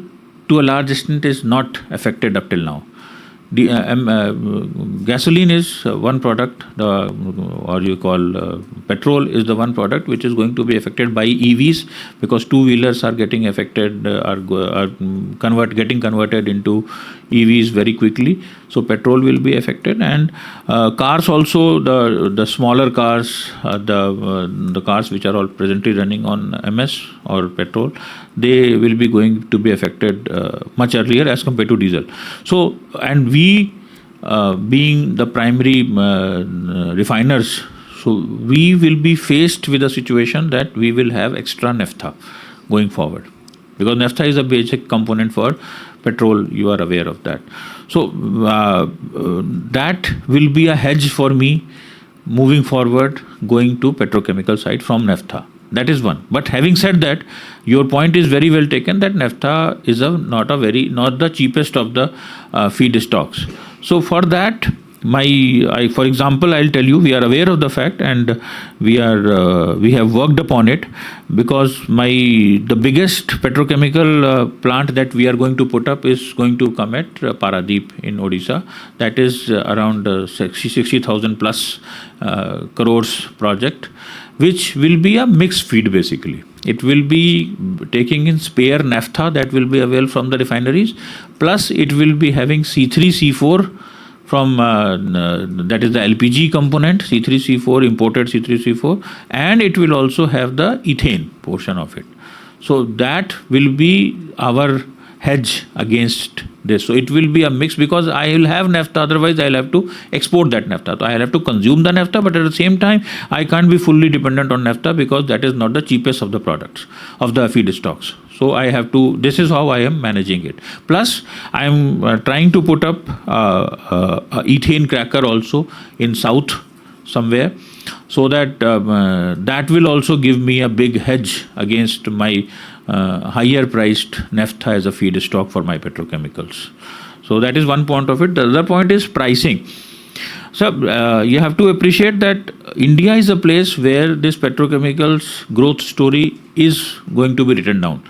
to a large extent, is not affected up till now. Gasoline is one product, petrol is the one product which is going to be affected by EVs, because two-wheelers are getting affected, getting converted into EVs very quickly. So petrol will be affected, and cars also, the smaller cars, the cars which are all presently running on MS or petrol, they will be going to be affected much earlier as compared to diesel. So, and we being the primary refiners, so we will be faced with a situation that we will have extra naphtha going forward, because naphtha is a basic component for petrol, you are aware of that. So that will be a hedge for me moving forward, going to petrochemical side from naphtha. That is one. But having said that, your point is very well taken that naphtha is not the cheapest of the feedstocks. So for that, for example, I'll tell you, we are aware of the fact, and we have worked upon it, because the biggest petrochemical plant that we are going to put up is going to come at Paradeep in Odisha. That is around 60,000 plus crores project, which will be a mixed feed basically. It will be taking in spare naphtha that will be available from the refineries, plus it will be having C3, C4 from that is the LPG component, C3, C4, imported C3, C4, and it will also have the ethane portion of it. So that will be our hedge against this. So it will be a mix, because I will have naphtha, otherwise I will have to export that naphtha. So I will have to consume the naphtha, but at the same time I can't be fully dependent on naphtha, because that is not the cheapest of the products, of the feedstocks. So I have to, this is how I am managing it. Plus I am trying to put up a ethane cracker also in south somewhere, so that that will also give me a big hedge against my higher priced naphtha as a feedstock for my petrochemicals. So that is one point of it. The other point is pricing. So you have to appreciate that India is a place where this petrochemicals growth story is going to be written down,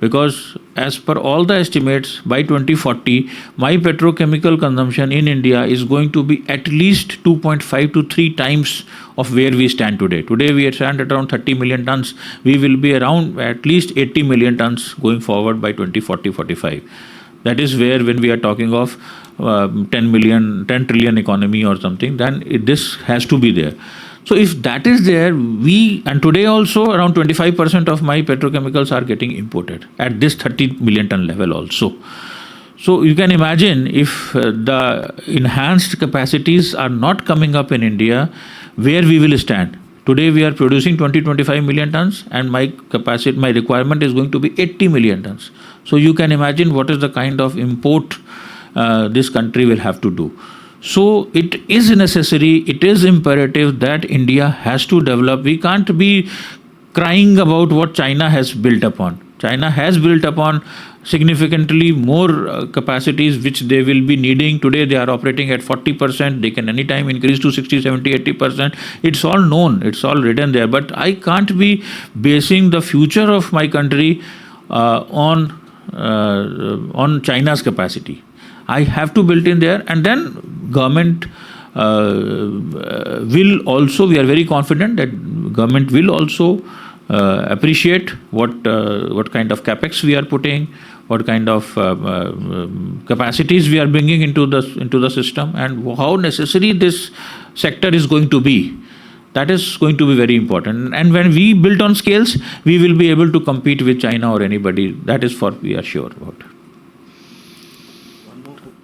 because as per all the estimates, by 2040 my petrochemical consumption in India is going to be at least 2.5 to 3 times of where we stand today. Today we stand at around 30 million tons. We will be around at least 80 million tons going forward by 2040-45. That is where, when we are talking of 10 trillion economy or something, then this has to be there. So if that is there, and today also around 25% of my petrochemicals are getting imported at this 30 million ton level also. So you can imagine, if the enhanced capacities are not coming up in India, where we will stand. Today we are producing 20-25 million tons, and my requirement is going to be 80 million tons. So you can imagine what is the kind of import this country will have to do. So it is necessary, it is imperative that India has to develop. We can't be crying about what China has built upon. China has built upon significantly more capacities which they will be needing. Today they are operating at 40%. They can anytime increase to 60, 70, 80%. It's all known. It's all written there. But I can't be basing the future of my country on China's capacity. I have to build in there, and then government will also, we are very confident that government will also appreciate what kind of capex we are putting, what kind of capacities we are bringing into the system, and how necessary this sector is going to be. That is going to be very important. And when we build on scales, we will be able to compete with China or anybody. That is what we are sure about.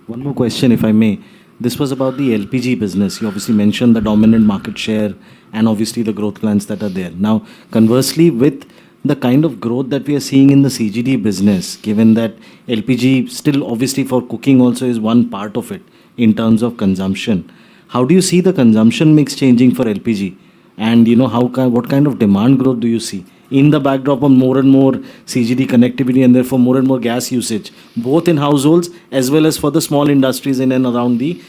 One more question, if I may. This was about the LPG business. You obviously mentioned the dominant market share and obviously the growth plans that are there. Now, conversely, with the kind of growth that we are seeing in the CGD business, given that LPG still obviously for cooking also is one part of it in terms of consumption, how do you see the consumption mix changing for LPG? And what kind of demand growth do you see in the backdrop of more and more CGD connectivity and therefore more and more gas usage, both in households as well as for the small industries in and around the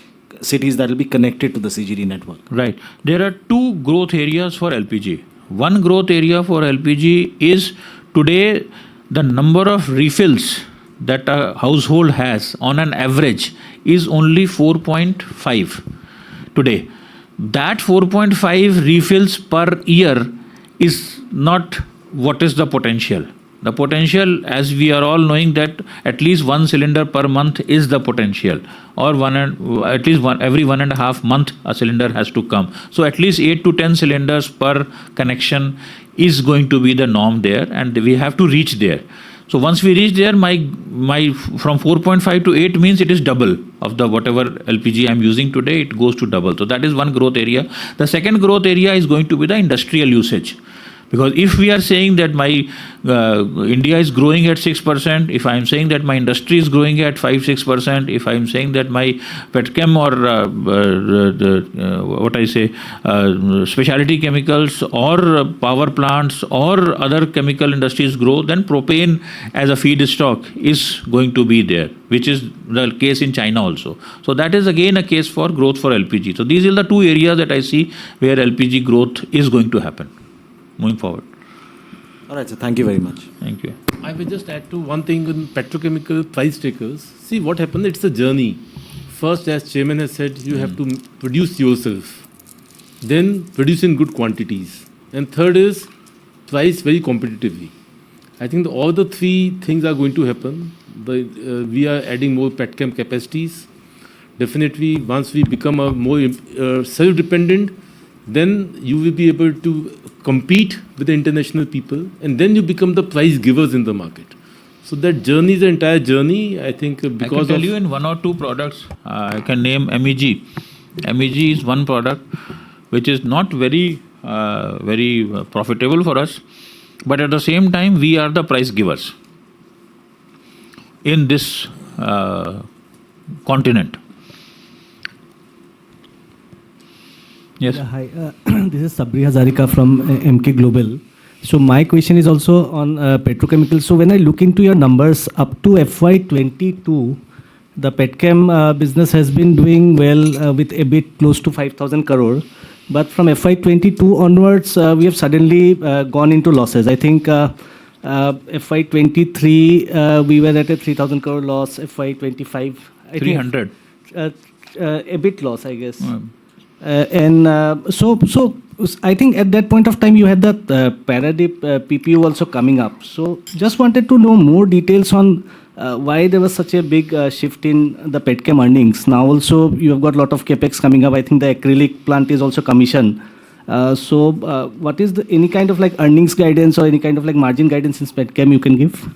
cities that will be connected to the CGD network? Right. There are two growth areas for LPG. One growth area for LPG is today the number of refills that a household has on an average is only 4.5 today. That 4.5 refills per year is not what is the potential. The potential, as we are all knowing, that at least one cylinder per month is the potential, or every 1.5 months a cylinder has to come. So at least 8 to 10 cylinders per connection is going to be the norm there, and we have to reach there. So once we reach there, my from 4.5 to 8 means it is double of the whatever LPG I am using today, it goes to double. So that is one growth area. The second growth area is going to be the industrial usage. Because if we are saying that my India is growing at 6%, if I am saying that my industry is growing at 5-6%, if I am saying that my petchem or specialty chemicals or power plants or other chemical industries grow, then propane as a feedstock is going to be there, which is the case in China also. So that is again a case for growth for LPG. So these are the two areas that I see where LPG growth is going to happen moving forward. All right, sir. Thank you very much. Thank you. I will just add to one thing in petrochemical price takers. See what happened, it's a journey. First, as chairman has said, you have to produce yourself. Then produce in good quantities. And third is price very competitively. I think all the three things are going to happen. We are adding more petchem capacities. Definitely, once we become a more self-dependent, then you will be able to compete with the international people, and then you become the price givers in the market. So that journey is the entire journey. I think because I can tell you in one or two products, I can name MEG. MEG is one product which is not very profitable for us, but at the same time we are the price givers in this continent. Yes. Yeah, hi, this is Sabri Hazarika from MK Global. So my question is also on petrochemicals. So when I look into your numbers up to FY22, the petchem business has been doing well with a bit close to 5,000 crore. But from FY22 onwards, we have suddenly gone into losses. I think FY23, we were at a 3,000 crore loss. FY25, 300. A bit loss, I guess. So I think at that point of time you had that Paradip PPU also coming up. So just wanted to know more details on why there was such a big shift in the petchem earnings. Now also you have got a lot of capex coming up. I think the acrylic plant is also commissioned. So what is any kind of like earnings guidance or any kind of like margin guidance in petchem you can give?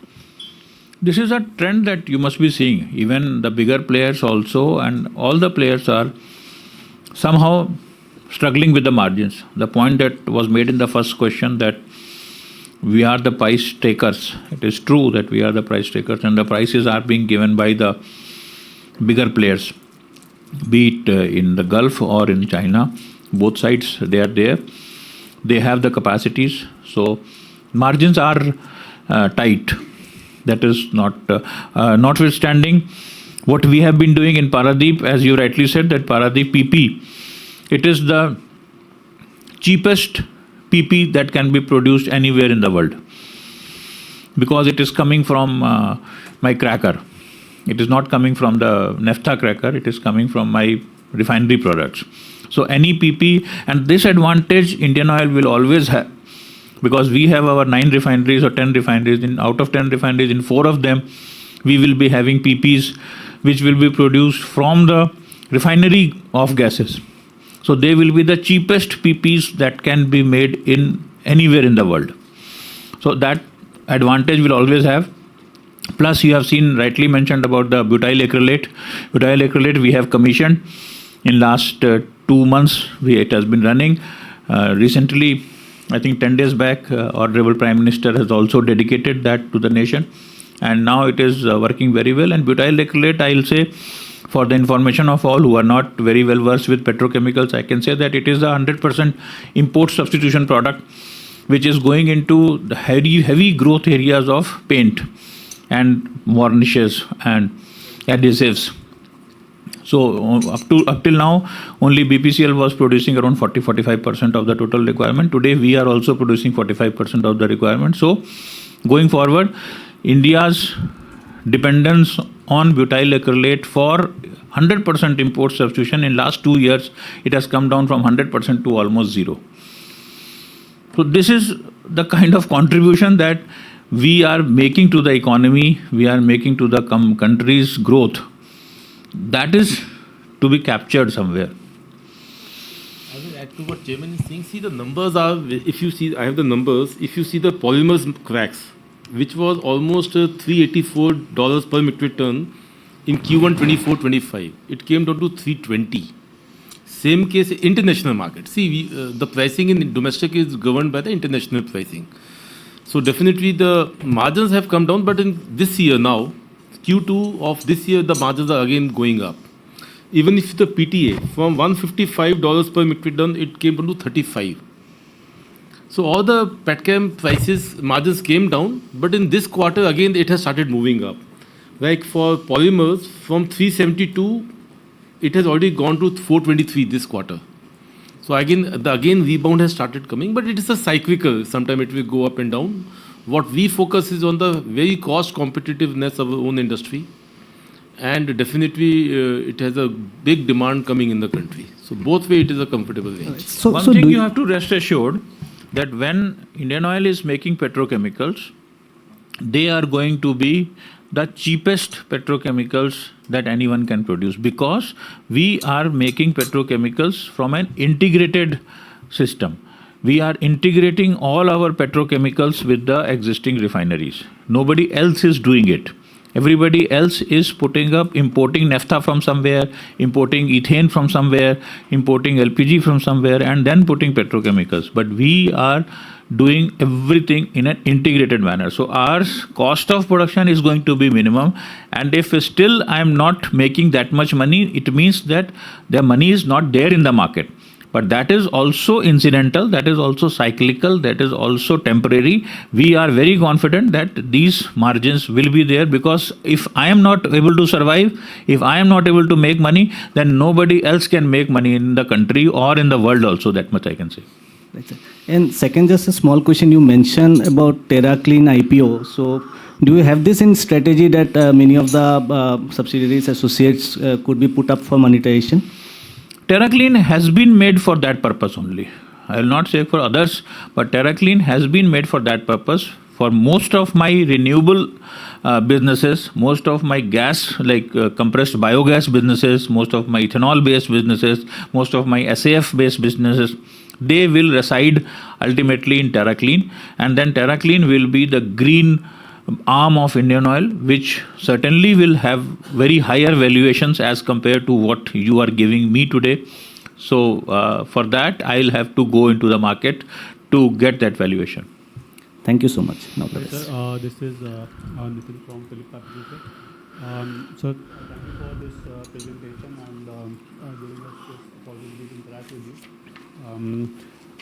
This is a trend that you must be seeing. Even the bigger players also, and all the players are somehow struggling with the margins. The point that was made in the first question that we are the price takers. It is true that we are the price takers, and the prices are being given by the bigger players, be it in the Gulf or in China. Both sides, they are there. They have the capacities. So margins are tight. That is not, notwithstanding what we have been doing in Paradip, as you rightly said, that Paradip PP, it is the cheapest PP that can be produced anywhere in the world, because it is coming from my cracker. It is not coming from the naphtha cracker, it is coming from my refinery products. So any PP, and this advantage Indian Oil will always have, because we have our 9 refineries or 10 refineries. Out of 10 refineries, in 4 of them, we will be having PPs which will be produced from the refinery of gases. So they will be the cheapest PPs that can be made in anywhere in the world. So that advantage will always have. Plus you have seen, rightly mentioned about the butyl acrylate. Butyl acrylate we have commissioned in last 2 months. It has been running. Recently, I think 10 days back, Honorable Prime Minister has also dedicated that to the nation. And now it is working very well. And butyl acrylate, I'll say, for the information of all who are not very well versed with petrochemicals, I can say that it is a 100% import substitution product, which is going into the heavy growth areas of paint and varnishes and adhesives. So up till now, only BPCL was producing around 40-45% of the total requirement. Today, we are also producing 45% of the requirement. So going forward, India's dependence on butyl acrylate for 100% import substitution in last 2 years, it has come down from 100% to almost 0. So this is the kind of contribution that we are making to the economy, we are making to the country's growth. That is to be captured somewhere. I will add to what Chairman is saying. See, the numbers are, if you see, I have the numbers, if you see the polymers cracks, which was almost $384 per metric ton in Q1 24-25. It came down to 320. Same case, international market. See, the pricing in domestic is governed by the international pricing. So definitely the margins have come down, but in this year now, Q2 of this year, the margins are again going up. Even if the PTA from $155 per metric ton, it came down to 35. So all the petchem prices, margins came down, but in this quarter, again, it has started moving up. Like for polymers, from 372, it has already gone to 423 this quarter. So again, the rebound has started coming, but it is a cyclical. Sometimes it will go up and down. What we focus is on the very cost competitiveness of our own industry. And definitely, it has a big demand coming in the country. So both way, it is a comfortable range. So, One so thing do you have to rest assured that when Indian Oil is making petrochemicals, they are going to be the cheapest petrochemicals that anyone can produce, because we are making petrochemicals from an integrated system. We are integrating all our petrochemicals with the existing refineries. Nobody else is doing it. Everybody else is putting up, importing naphtha from somewhere, importing ethane from somewhere, importing LPG from somewhere, and then putting petrochemicals. But we are doing everything in an integrated manner. So our cost of production is going to be minimum. And if still I am not making that much money, it means that the money is not there in the market. But that is also incidental, that is also cyclical, that is also temporary. We are very confident that these margins will be there, because if I am not able to survive, if I am not able to make money, then nobody else can make money in the country or in the world also, that much I can say. Right, sir. And second, just a small question. You mentioned about TerraClean IPO. So do you have this in strategy that many of the subsidiaries, associates could be put up for monetization? TerraClean has been made for that purpose only. I will not say for others, but TerraClean has been made for that purpose. For most of my renewable businesses, most of my gas, like compressed biogas businesses, most of my ethanol-based businesses, most of my SAF-based businesses, they will reside ultimately in TerraClean. And then TerraClean will be the green arm of Indian Oil, which certainly will have very higher valuations as compared to what you are giving me today. So for that, I'll have to go into the market to get that valuation. Thank you so much. Now, This is Nitin from Philip Capital. So thank you for this presentation and giving us this opportunity to interact with you.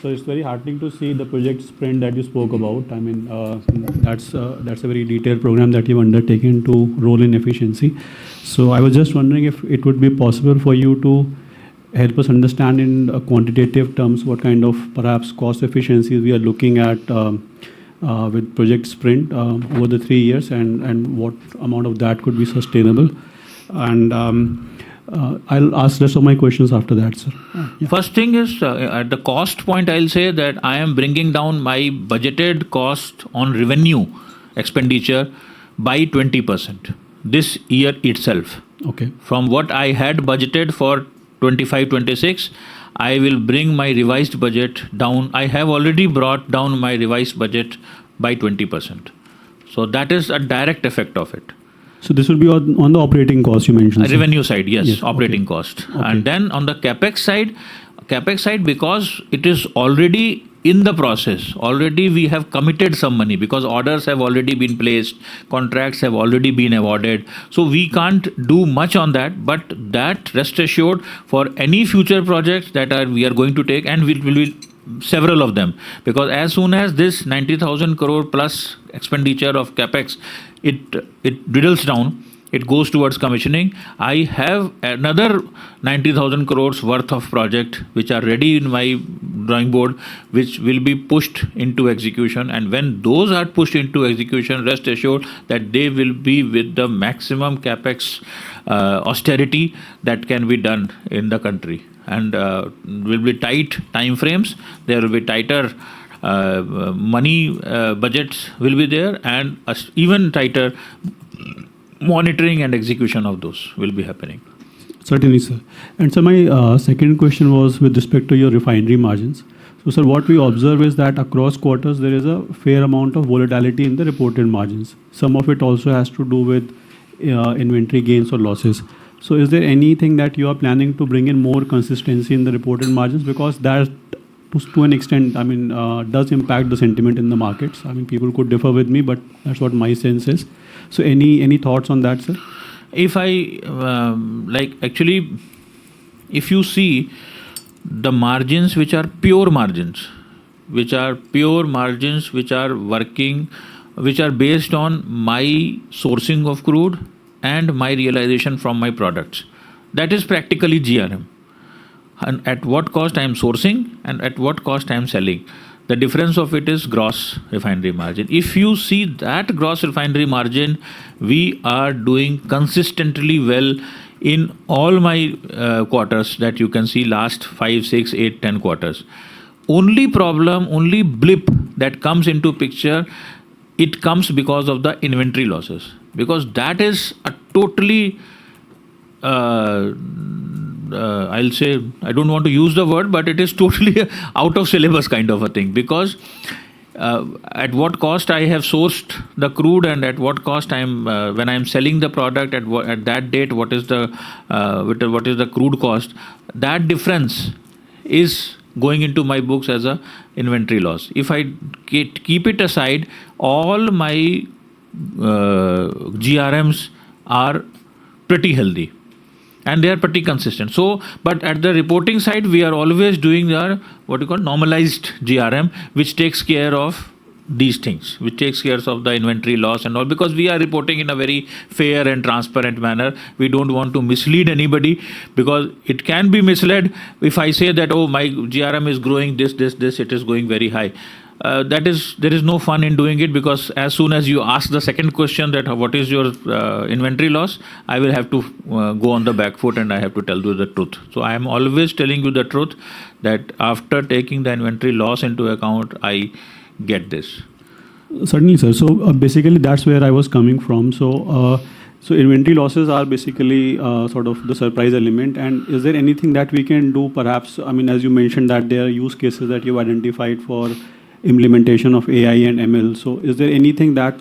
So it's very heartening to see the project sprint that you spoke about. I mean, that's a very detailed program that you've undertaken to roll in efficiency. So I was just wondering if it would be possible for you to help us understand in quantitative terms what kind of perhaps cost efficiencies we are looking at with Project Sprint over the 3 years, and what amount of that could be sustainable. And I'll ask rest of my questions after that, sir. Yeah. First thing is, at the cost point, I'll say that I am bringing down my budgeted cost on revenue expenditure by 20% this year itself. Okay. From what I had budgeted for 25-26, I will bring my revised budget down. I have already brought down my revised budget by 20%. So that is a direct effect of it. So this will be on the operating cost you mentioned, sir? Revenue side, yes, operating okay. cost. Okay. And then on the capex side, because it is already in the process, already we have committed some money, because orders have already been placed, contracts have already been awarded. So we can't do much on that, but that, rest assured, for any future projects that we are going to take, and will be several of them, because as soon as this 90,000 crore plus expenditure of capex, it dwindles down, it goes towards commissioning. I have another 90,000 crores worth of project which are ready in my drawing board, which will be pushed into execution. And when those are pushed into execution, rest assured that they will be with the maximum capex austerity that can be done in the country. And will be tight time frames. There will be tighter money budgets will be there, and even tighter monitoring and execution of those will be happening. Certainly, sir. And so my second question was with respect to your refinery margins. So, sir, what we observe is that across quarters there is a fair amount of volatility in the reported margins. Some of it also has to do with inventory gains or losses. So is there anything that you are planning to bring in more consistency in the reported margins? Because that, to an extent, I mean, does impact the sentiment in the markets. I mean, people could differ with me, but that's what my sense is. So any thoughts on that, sir? If I actually, if you see the margins which are pure margins, which are working, which are based on my sourcing of crude and my realization from my products, that is practically GRM. And at what cost I am sourcing and at what cost I am selling. The difference of it is gross refinery margin. If you see that gross refinery margin, we are doing consistently well in all my quarters that you can see last 5, 6, 8, 10 quarters. Only problem, only blip that comes into picture, it comes because of the inventory losses. Because that is a totally I'll say, I don't want to use the word, but it is totally out of syllabus kind of a thing. Because at what cost I have sourced the crude and at what cost I am when I am selling the product at that date, what is the crude cost? That difference is going into my books as a inventory loss. If I keep it aside, all my GRMs are pretty healthy. And they are pretty consistent. So, but at the reporting side, we are always doing our what you call normalized GRM, which takes care of these things, which takes care of the inventory loss and all, because we are reporting in a very fair and transparent manner. We don't want to mislead anybody, because it can be misled if I say that, oh, my GRM is growing this, it is going very high. There is no fun in doing it, because as soon as you ask the second question that what is your inventory loss, I will have to go on the back foot and I have to tell you the truth. So I am always telling you the truth, that after taking the inventory loss into account, I get this. Certainly, sir. So basically, that's where I was coming from. So inventory losses are basically sort of the surprise element. And is there anything that we can do, perhaps? I mean, as you mentioned that there are use cases that you've identified for implementation of AI and ML. So is there anything that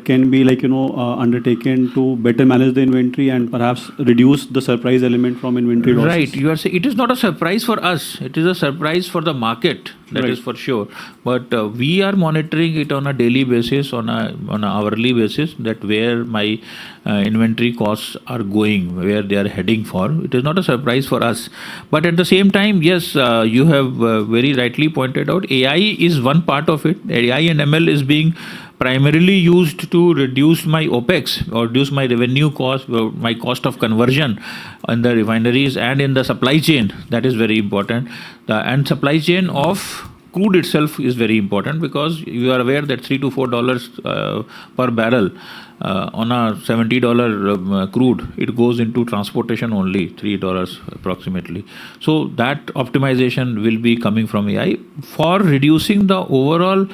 can be undertaken to better manage the inventory and perhaps reduce the surprise element from inventory losses? Right. You are saying it is not a surprise for us. It is a surprise for the market. That is for sure. But we are monitoring it on a daily basis, on a hourly basis, that where my inventory costs are going, where they are heading for. It is not a surprise for us. But at the same time, yes, you have very rightly pointed out, AI is one part of it. AI and ML is being primarily used to reduce my OPEX or reduce my revenue cost, or my cost of conversion in the refineries and in the supply chain. That is very important. And supply chain of crude itself is very important, because you are aware that $3 to $4 per barrel on a $70 crude, it goes into transportation only, $3 approximately. So that optimization will be coming from AI for reducing the overall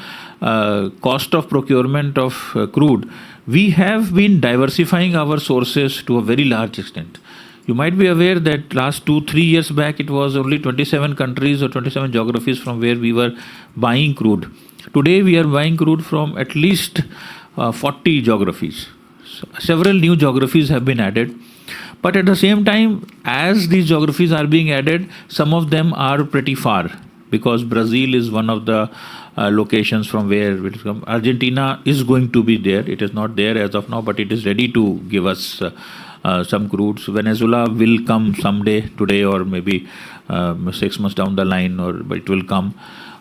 cost of procurement of crude. We have been diversifying our sources to a very large extent. You might be aware that last 2-3 years back, it was only 27 countries or 27 geographies from where we were buying crude. Today, we are buying crude from at least 40 geographies. So several new geographies have been added. But at the same time, as these geographies are being added, some of them are pretty far, because Brazil is one of the locations from where it comes. Argentina is going to be there. It is not there as of now, but it is ready to give us some crudes. Venezuela will come someday, today or maybe 6 months down the line, but it will come.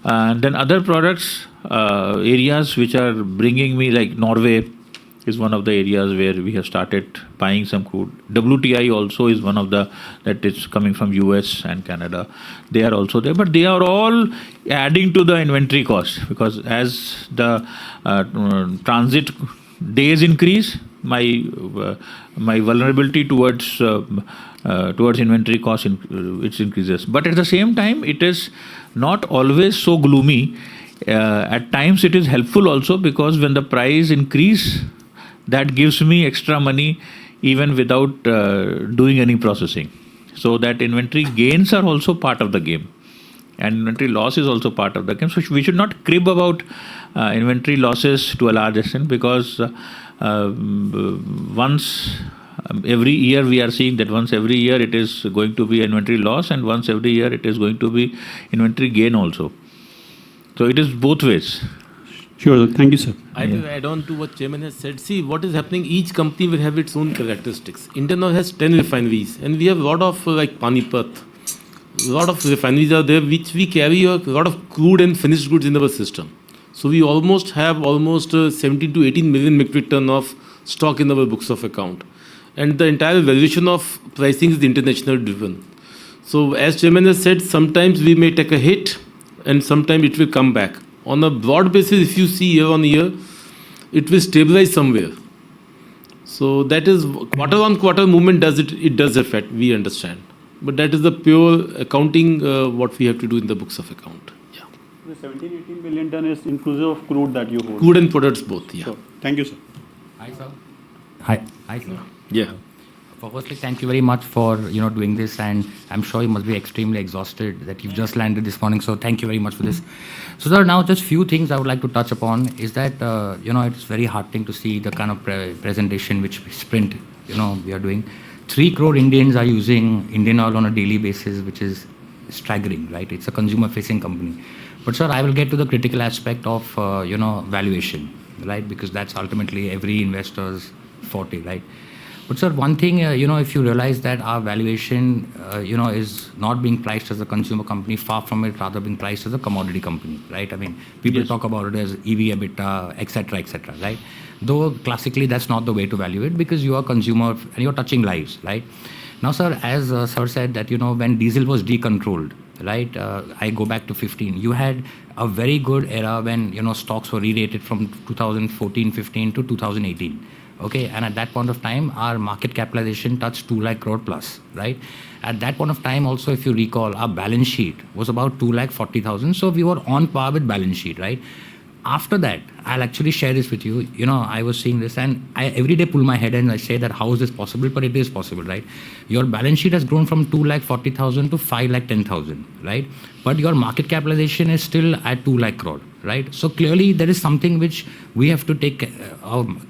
And then other products, areas which are bringing me, like Norway is one of the areas where we have started buying some crude. WTI also is one of the, that is coming from US and Canada. They are also there, but they are all adding to the inventory cost, because as the transit days increase, my vulnerability towards inventory cost it increases. But at the same time, it is not always so gloomy. At times, it is helpful also, because when the price increase, that gives me extra money even without doing any processing. So that inventory gains are also part of the game, and inventory loss is also part of the game. So we should not crib about inventory losses to a large extent, because once Every year we are seeing that once every year it is going to be inventory loss, and once every year it is going to be inventory gain also. So it is both ways. Sure, thank you, sir. I will add on to what Chairman has said. See, what is happening, each company will have its own characteristics. Indian Oil has 10 refineries, and we have a lot of like Panipat. A lot of refineries are there, which we carry a lot of crude and finished goods in our system. So we almost have 17 to 18 million metric ton of stock in our books of account. And the entire valuation of pricing is international driven. So as Chairman has said, sometimes we may take a hit and sometimes it will come back. On a broad basis, if you see year on year, it will stabilize somewhere. So that is quarter on quarter movement it does affect, we understand. But that is the pure accounting what we have to do in the books of account. Yeah. The 17-18 million ton is inclusive of crude that you hold. Crude and products both, yeah. Sure. Thank you, sir. Hi, sir. Hi, sir. Yeah. Firstly, thank you very much for doing this, and I'm sure you must be extremely exhausted that you've just landed this morning. So thank you very much for this. So sir, now just few things I would like to touch upon is that it's very heartening to see the kind of presentation which Sprint we are doing. 3 crore Indians are using Indian Oil on a daily basis, which is staggering, right? It's a consumer-facing company. But sir, I will get to the critical aspect of valuation, right? Because that's ultimately every investor's forte, right? But sir, one thing, if you realize that our valuation, is not being priced as a consumer company, far from it, rather being priced as a commodity company, right? I mean, people talk about it as EV, EBITDA, etc., right? Though classically, that's not the way to value it because you are a consumer and you're touching lives, right? Now, sir, as sir said that, when diesel was decontrolled, right? I go back to 15. You had a very good era when, stocks were re-rated from 2014-15 to 2018. Okay, and at that point of time, our market capitalization touched 2 lakh crore plus, right? At that point of time, also, if you recall, our balance sheet was about 2,40,000. So we were on par with balance sheet, right? After that, I'll actually share this with you. I was seeing this and I every day pull my head and I say that how is this possible? But it is possible, right? Your balance sheet has grown from 2,40,000 to 5,10,000, right? But your market capitalization is still at 2 lakh crore, right? So clearly there is something which we have to take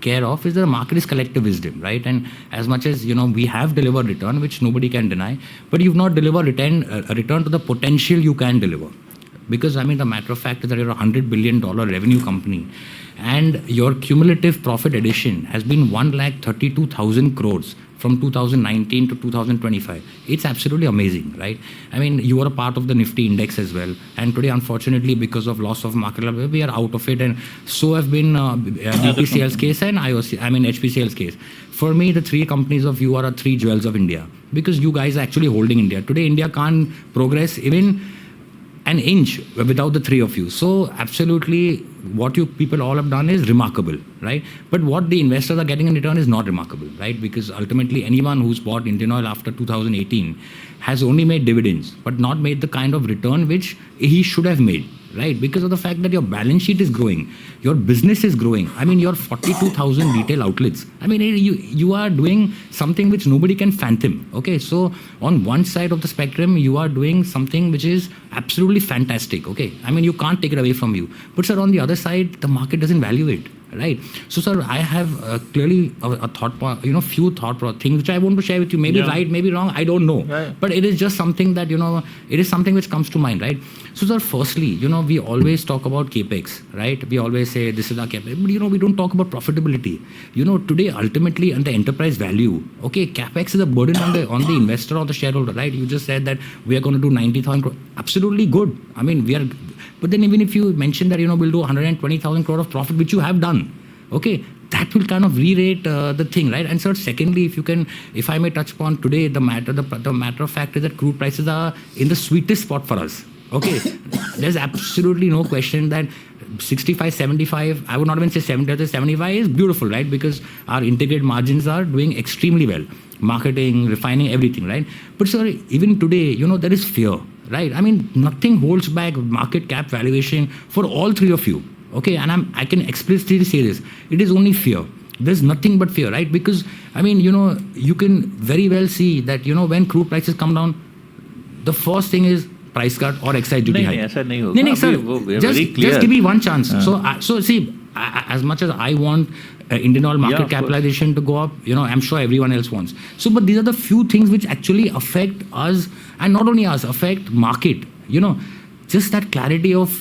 care of is the market is collective wisdom, right? And as much as, we have delivered return, which nobody can deny, but you've not delivered a return to the potential you can deliver. Because, the matter of fact is that you're a $100 billion revenue company and your cumulative profit addition has been 1,32,000 crores from 2019 to 2025. It's absolutely amazing, right? You are a part of the Nifty index as well. And today, unfortunately, because of loss of market level, we are out of it. And so have been DPCL's case and HPCL's case. For me, the 3 companies of you are 3 jewels of India because you guys are actually holding India. Today, India can't progress even an inch without the 3 of you. So absolutely what you people all have done is remarkable, right? But what the investors are getting in return is not remarkable, right? Because ultimately anyone who's bought Indian Oil after 2018 has only made dividends, but not made the kind of return which he should have made, right? Because of the fact that your balance sheet is growing, your business is growing. Your 42,000 retail outlets. You are doing something which nobody can fathom. Okay, so on one side of the spectrum, you are doing something which is absolutely fantastic. Okay, you can't take it away from you. But sir, on the other side, the market doesn't value it. Right. So, sir, I have clearly a thought, few thought things which I want to share with you. Maybe right, maybe wrong, I don't know. Yeah. But it is just something that, it is something which comes to mind, right? So, sir, firstly, we always talk about capex, right? We always say this is our capex, but, we don't talk about profitability. Today, ultimately, on the enterprise value, okay, capex is a burden on the investor or the shareholder, right? You just said that we are going to do 90,000 crore. Absolutely good. We are. But then even if you mention that, we'll do 120,000 crore of profit, which you have done, okay, that will kind of re-rate the thing, right? And sir, secondly, if I may touch upon today, the matter of fact is that crude prices are in the sweetest spot for us, okay? There's absolutely no question that 65, 75, I would not even say 70, 75 is beautiful, right? Because our integrated margins are doing extremely well. Marketing, refining, everything, right? But sir, even today, there is fear, right? Nothing holds back market cap valuation for all 3 of you, okay? And I can explicitly say this. It is only fear. There's nothing but fear, right? Because, you can very well see that, when crude prices come down, the first thing is price cut or excise duty hike. No, sir. Just give me one chance. So see, as much as I want Indian oil market of course. capitalization to go up, I'm sure everyone else wants. So, but these are the few things which actually affect us, and not only us, affect market. Just that clarity of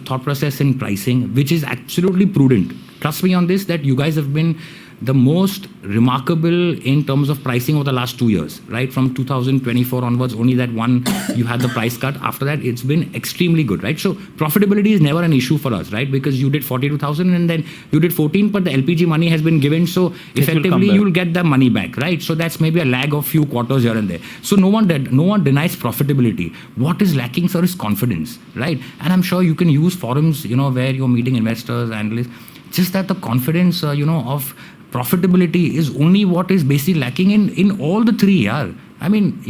thought process in pricing, which is absolutely prudent. Trust me on this, that you guys have been the most remarkable in terms of pricing over the last 2 years, right? From 2024 onwards, only that one you had the price cut. After that, it's been extremely good, right? So profitability is never an issue for us, right? Because you did 42,000 and then you did 14, but the LPG money has been given, so effectively you'll get the money back, right? So that's maybe a lag of few quarters here and there. So no one denies profitability. What is lacking, sir, is confidence, right? And I'm sure you can use forums, where you're meeting investors, analysts. Just that the confidence, of profitability is only what is basically lacking in all the three. I mean,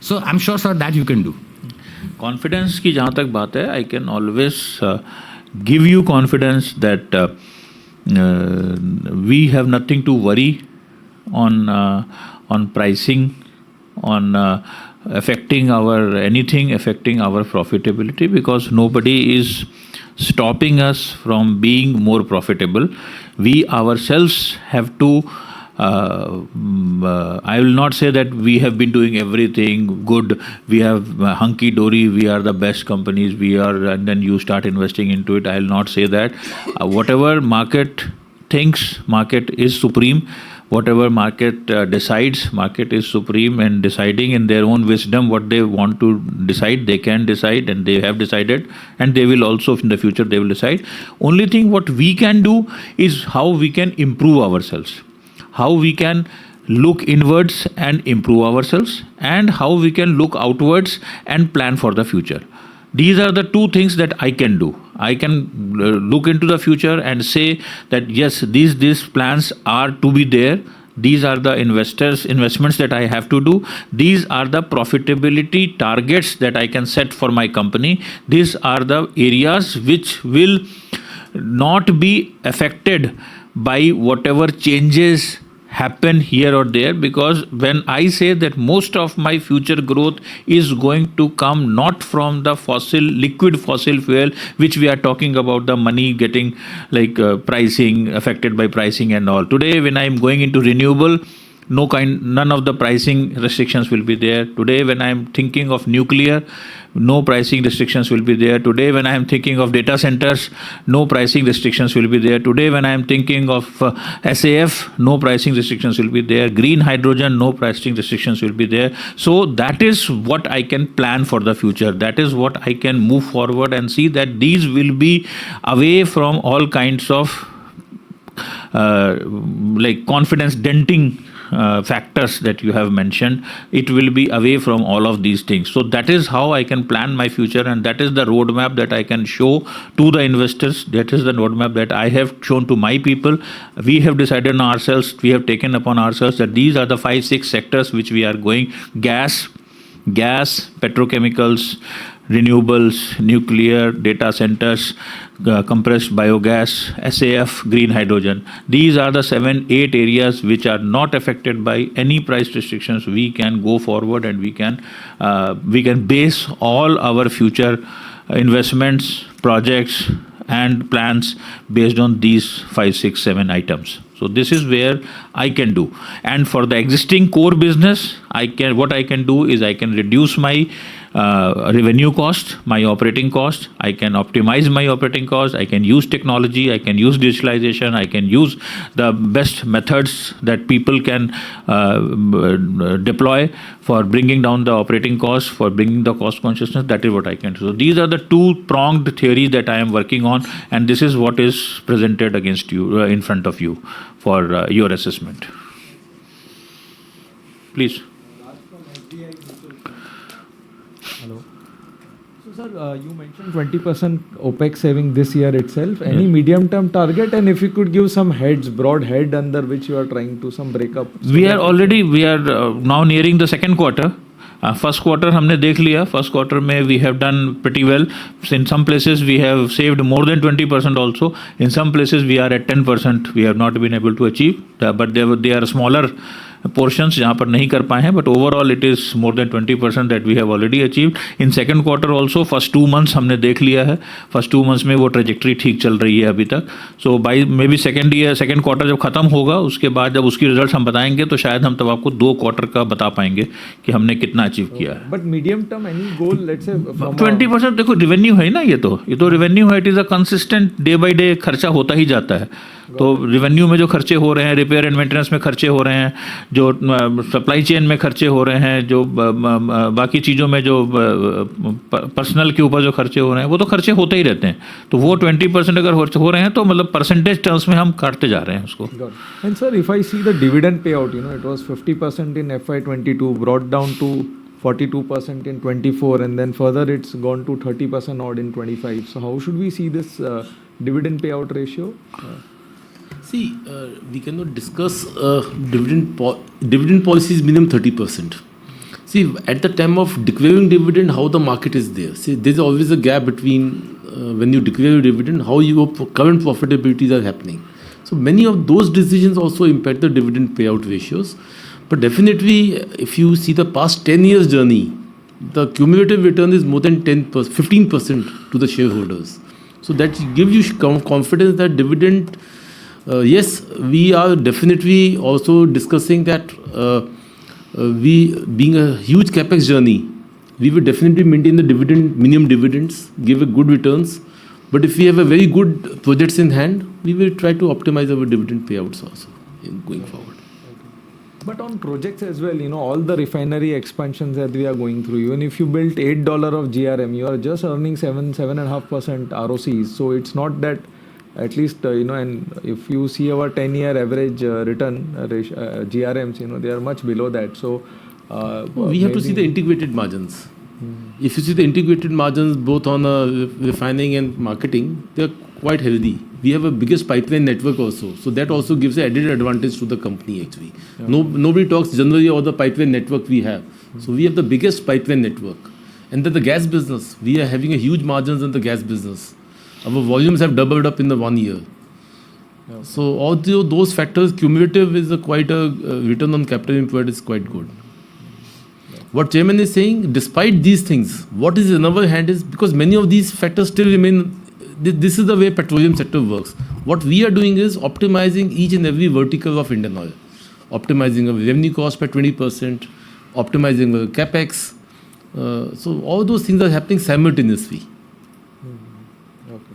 so I'm sure, sir, that you can do. Confidence की जहाँ तक बात है, I can always give you confidence that we have nothing to worry on pricing, on affecting our profitability, because nobody is stopping us from being more profitable. We ourselves have to, I will not say that we have been doing everything good, we have hunky-dory, we are the best companies, and then you start investing into it. I will not say that. Whatever market thinks, market is supreme. Whatever market decides, market is supreme, and deciding in their own wisdom what they want to decide, they can decide, and they have decided, and they will also in the future they will decide. Only thing what we can do is how we can improve ourselves, how we can look inwards and improve ourselves, and how we can look outwards and plan for the future. These are the two things that I can do. I can look into the future and say that yes, these plans are to be there. These are the investments that I have to do. These are the profitability targets that I can set for my company. These are the areas which will not be affected by whatever changes happen here or there, because when I say that most of my future growth is going to come not from the liquid fossil fuel, which we are talking about, the money getting pricing, affected by pricing and all. Today, when I am going into renewable, none of the pricing restrictions will be there. Today, when I am thinking of nuclear, no pricing restrictions will be there. Today, when I am thinking of data centers, no pricing restrictions will be there. Today, when I am thinking of SAF, no pricing restrictions will be there. Green hydrogen, no pricing restrictions will be there. So that is what I can plan for the future. That is what I can move forward and see that these will be away from all kinds of confidence denting factors that you have mentioned. It will be away from all of these things. So that is how I can plan my future, and that is the roadmap that I can show to the investors. That is the roadmap that I have shown to my people. We have decided on ourselves, we have taken upon ourselves that these are the 5-6 sectors which we are going: gas, petrochemicals, renewables, nuclear, data centers, compressed biogas, SAF, green hydrogen. These are the 7-8 areas which are not affected by any price restrictions. We can go forward and we can base all our future investments, projects and plans based on these 5, 6, 7 items. So this is where I can do. And for the existing core business, what I can do is I can reduce my revenue cost, my operating cost. I can optimize my operating cost. I can use technology. I can use digitalization. I can use the best methods that people can deploy for bringing down the operating cost, for bringing the cost consciousness. That is what I can do. So these are the two-pronged theories that I am working on, and this is what is presented against you, in front of you, for your assessment. Please. Hello. So, sir, you mentioned 20% OPEX saving this year itself. Any medium-term target, and if you could give some broad head under which you are trying to some breakup. We are now nearing the second quarter. First quarter हमने देख लिया. First quarter में we have done pretty well. In some places we have saved more than 20% also. In some places we are at 10%. We have not been able to achieve, but they are smaller portions जहाँ पर नहीं कर पाए हैं, but overall it is more than 20% that we have already achieved. In second quarter also, first 2 months हमने देख लिया है, first 2 months में वो trajectory ठीक चल रही है अभी तक. So by maybe second quarter जब खत्म होगा, उसके बाद जब उसकी रिजल्ट हम बताएंगे तो शायद हम तब आपको 2 क्वार्टर का बता पाएंगे कि हमने कितना अचीव किया है. But medium term, any goal, let's say from 20% देखो रिवेन्यू है ना, ये तो रिवेन्यू है. It is a consistent day by day खर्चा होता ही जाता है. तो रिवेन्यू में जो खर्चे हो रहे हैं, रिपेयर एंड मेंटेनेंस में खर्चे हो रहे हैं, जो सप्लाई चेन में खर्चे हो रहे हैं, जो बाकी चीज़ों में जो पर्सनल के ऊपर जो खर्चे हो रहे हैं, वो तो खर्चे होते ही रहते हैं. तो वो 20% अगर हो रहे हैं तो मतलब परसेंटेज टर्म्स में हम काटते जा रहे हैं उसको. And sir, if I see the dividend payout, it was 50% in FY22, brought down to 42% in 24, and then further it's gone to 30% odd in 25. So how should we see this dividend payout ratio? See, we cannot discuss dividend policy is minimum 30%. See, at the time of declaring dividend, how the market is there. See, there's always a gap between when you declare your dividend, how your current profitabilities are happening. So many of those decisions also impact the dividend payout ratios. But definitely, if you see the past 10 years journey, the cumulative return is more than 15% to the shareholders. So that gives you confidence that dividend. Yes, we are definitely also discussing that we, being a huge capex journey, we will definitely maintain the minimum dividends, give a good returns. But if we have a very good projects in hand, we will try to optimize our dividend payouts also in going forward. But on projects as well, all the refinery expansions that we are going through, even if you built $8 of GRM, you are just earning 7.5% ROCs. So it's not that, at least, and if you see our 10-year average return GRMs, they are much below that. So we have to see the integrated margins. If you see the integrated margins both on refining and marketing, they are quite healthy. We have a biggest pipeline network also, so that also gives an added advantage to the company actually. Yeah. Nobody talks generally about the pipeline network we have. So we have the biggest pipeline network. And then the gas business, we are having a huge margins in the gas business. Our volumes have doubled up in the 1 year. Yeah. So all those factors, cumulative is quite a return on capital employed is quite good. Yeah. What Chairman is saying, despite these things, what is in our hand is because many of these factors still remain. This is the way petroleum sector works. What we are doing is optimizing each and every vertical of Indian Oil. Optimizing our revenue cost by 20%, optimizing our capex. So all those things are happening simultaneously. Okay.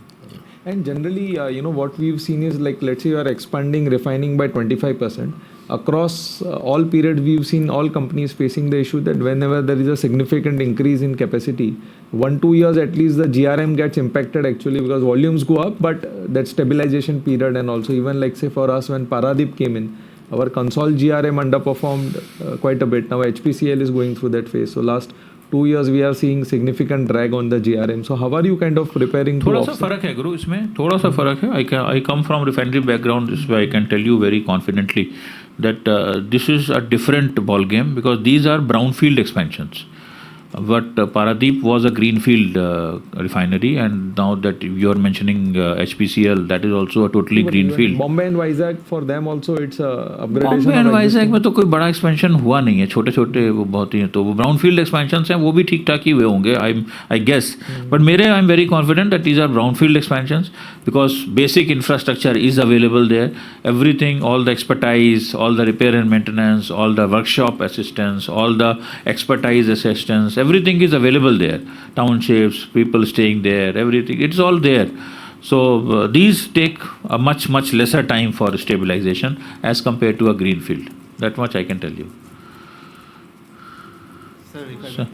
And generally, what we've seen is like, let's say you are expanding refining by 25%. Across all periods, we've seen all companies facing the issue that whenever there is a significant increase in capacity, 1-2 years at least the GRM gets impacted actually because volumes go up, but that stabilization period and also even like say for us when Paradip came in, our console GRM underperformed quite a bit. Now HPCL is going through that phase. So last 2 years we are seeing significant drag on the GRM. So how are you kind of preparing to offset? थोड़ा सा फर्क है गुरु इसमें, थोड़ा सा फर्क है. I come from refinery background, this way I can tell you very confidently that this is a different ball game because these are brownfield expansions. But Paradip was a greenfield refinery, and now that you are mentioning HPCL, that is also a totally greenfield. Bombay and Vizag, for them also it's a upgradation. Bombay and Vizag में तो कोई बड़ा expansion हुआ नहीं है, छोटे छोटे वो बहुत ही हैं, तो वो brownfield expansions हैं, वो भी ठीक ठाक ही हुए होंगे, I guess. But मेरे I'm very confident that these are brownfield expansions because basic infrastructure is available there. Everything, all the expertise, all the repair and maintenance, all the workshop assistance, all the expertise assistance, everything is available there. Townships, people staying there, everything, it's all there. So these take a much lesser time for stabilization as compared to a greenfield. That much I can tell you. Sir.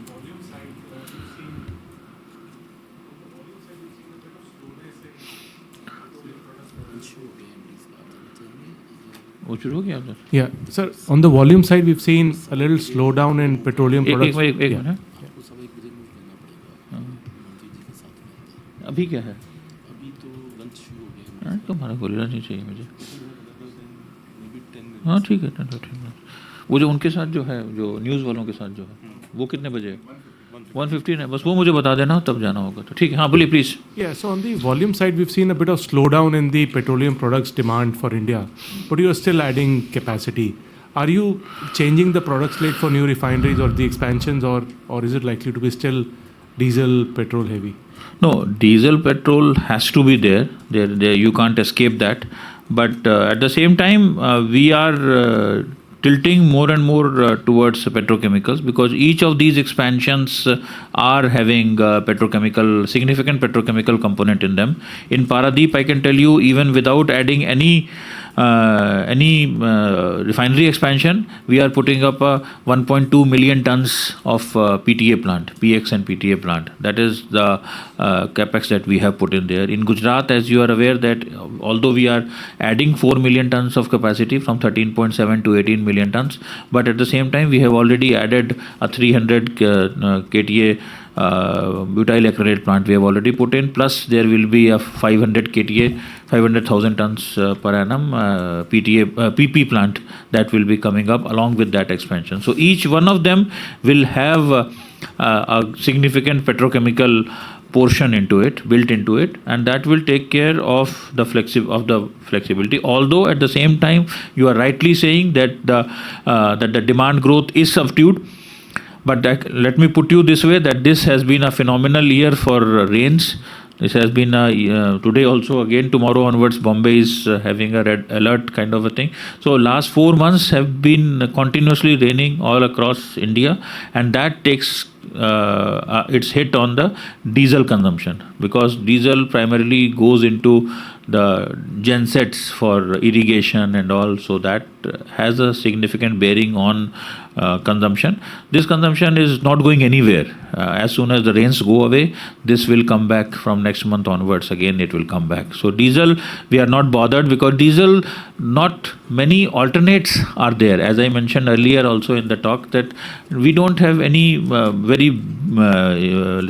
Yeah, sir, on the volume side, we've seen a little slowdown in petroleum products. एक minute अभी क्या है? अभी तो lunch शुरू हो गया. तुम्हारा बोलना नहीं चाहिए मुझे. हाँ ठीक है, 10-15 मिनट. वो जो उनके साथ जो है, जो न्यूज़ वालों के साथ जो है, वो कितने बजे? 1:15 है, बस वो मुझे बता देना, तब जाना होगा. तो ठीक है, हाँ बोलिए please. Yeah, so on the volume side, we've seen a bit of slowdown in the petroleum products demand for India, but you are still adding capacity. Are you changing the product slate for new refineries or the expansions, or is it likely to be still diesel, petrol heavy? No, diesel, petrol has to be there. There you can't escape that. But at the same time, we are tilting more and more towards petrochemicals, because each of these expansions are having significant petrochemical component in them. In Paradeep, I can tell you, even without adding any refinery expansion, we are putting up a 1.2 million tons of PTA plant, PX and PTA plant. That is the capex that we have put in there. In Gujarat, as you are aware, that although we are adding 4 million tons of capacity from 13.7 to 18 million tons, but at the same time we have already added a 300 KTA butyl acrylate plant we have already put in, plus there will be a 500 KTA, 500,000 tons per annum PP plant that will be coming up along with that expansion. So each one of them will have a significant petrochemical portion built into it, and that will take care of the flexibility. Although at the same time, you are rightly saying that the demand growth is subdued. But let me put you this way, that this has been a phenomenal year for rains. This has been today also, again tomorrow onwards, Bombay is having a red alert kind of a thing. So last 4 months have been continuously raining all across India, and that takes its hit on the diesel consumption, because diesel primarily goes into the gensets for irrigation and all, so that has a significant bearing on consumption. This consumption is not going anywhere. As soon as the rains go away, this will come back from next month onwards. Again, it will come back. So diesel, we are not bothered, because diesel, not many alternates are there. As I mentioned earlier also in the talk, that we don't have any very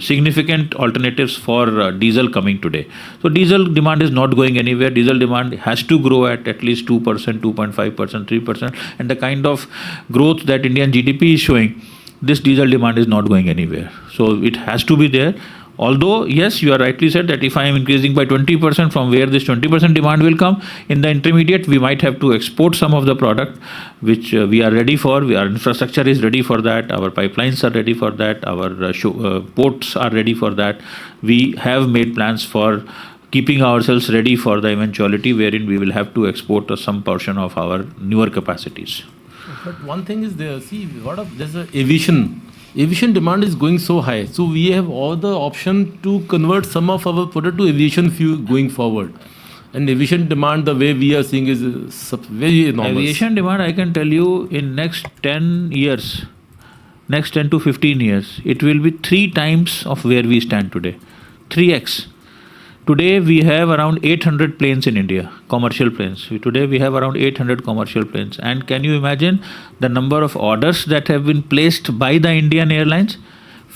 significant alternatives for diesel coming today. So diesel demand is not going anywhere. Diesel demand has to grow at least 2%, 2.5%, 3%, and the kind of growth that Indian GDP is showing, this diesel demand is not going anywhere. So it has to be there. Although, yes, you are rightly said that if I am increasing by 20%, from where this 20% demand will come, in the intermediate, we might have to export some of the product, which we are ready for. Our infrastructure is ready for that. Our pipelines are ready for that. Our ports are ready for that. We have made plans for keeping ourselves ready for the eventuality wherein we will have to export some portion of our newer capacities. But one thing is there, see, there's a aviation demand is going so high. So we have all the option to convert some of our product to aviation fuel going forward. And aviation demand, the way we are seeing, is very enormous. Aviation demand, I can tell you, in next 10 years, next 10 to 15 years, it will be 3 times of where we stand today. 3x. Today we have around 800 planes in India, commercial planes. Today we have around 800 commercial planes. And can you imagine the number of orders that have been placed by the Indian Airlines?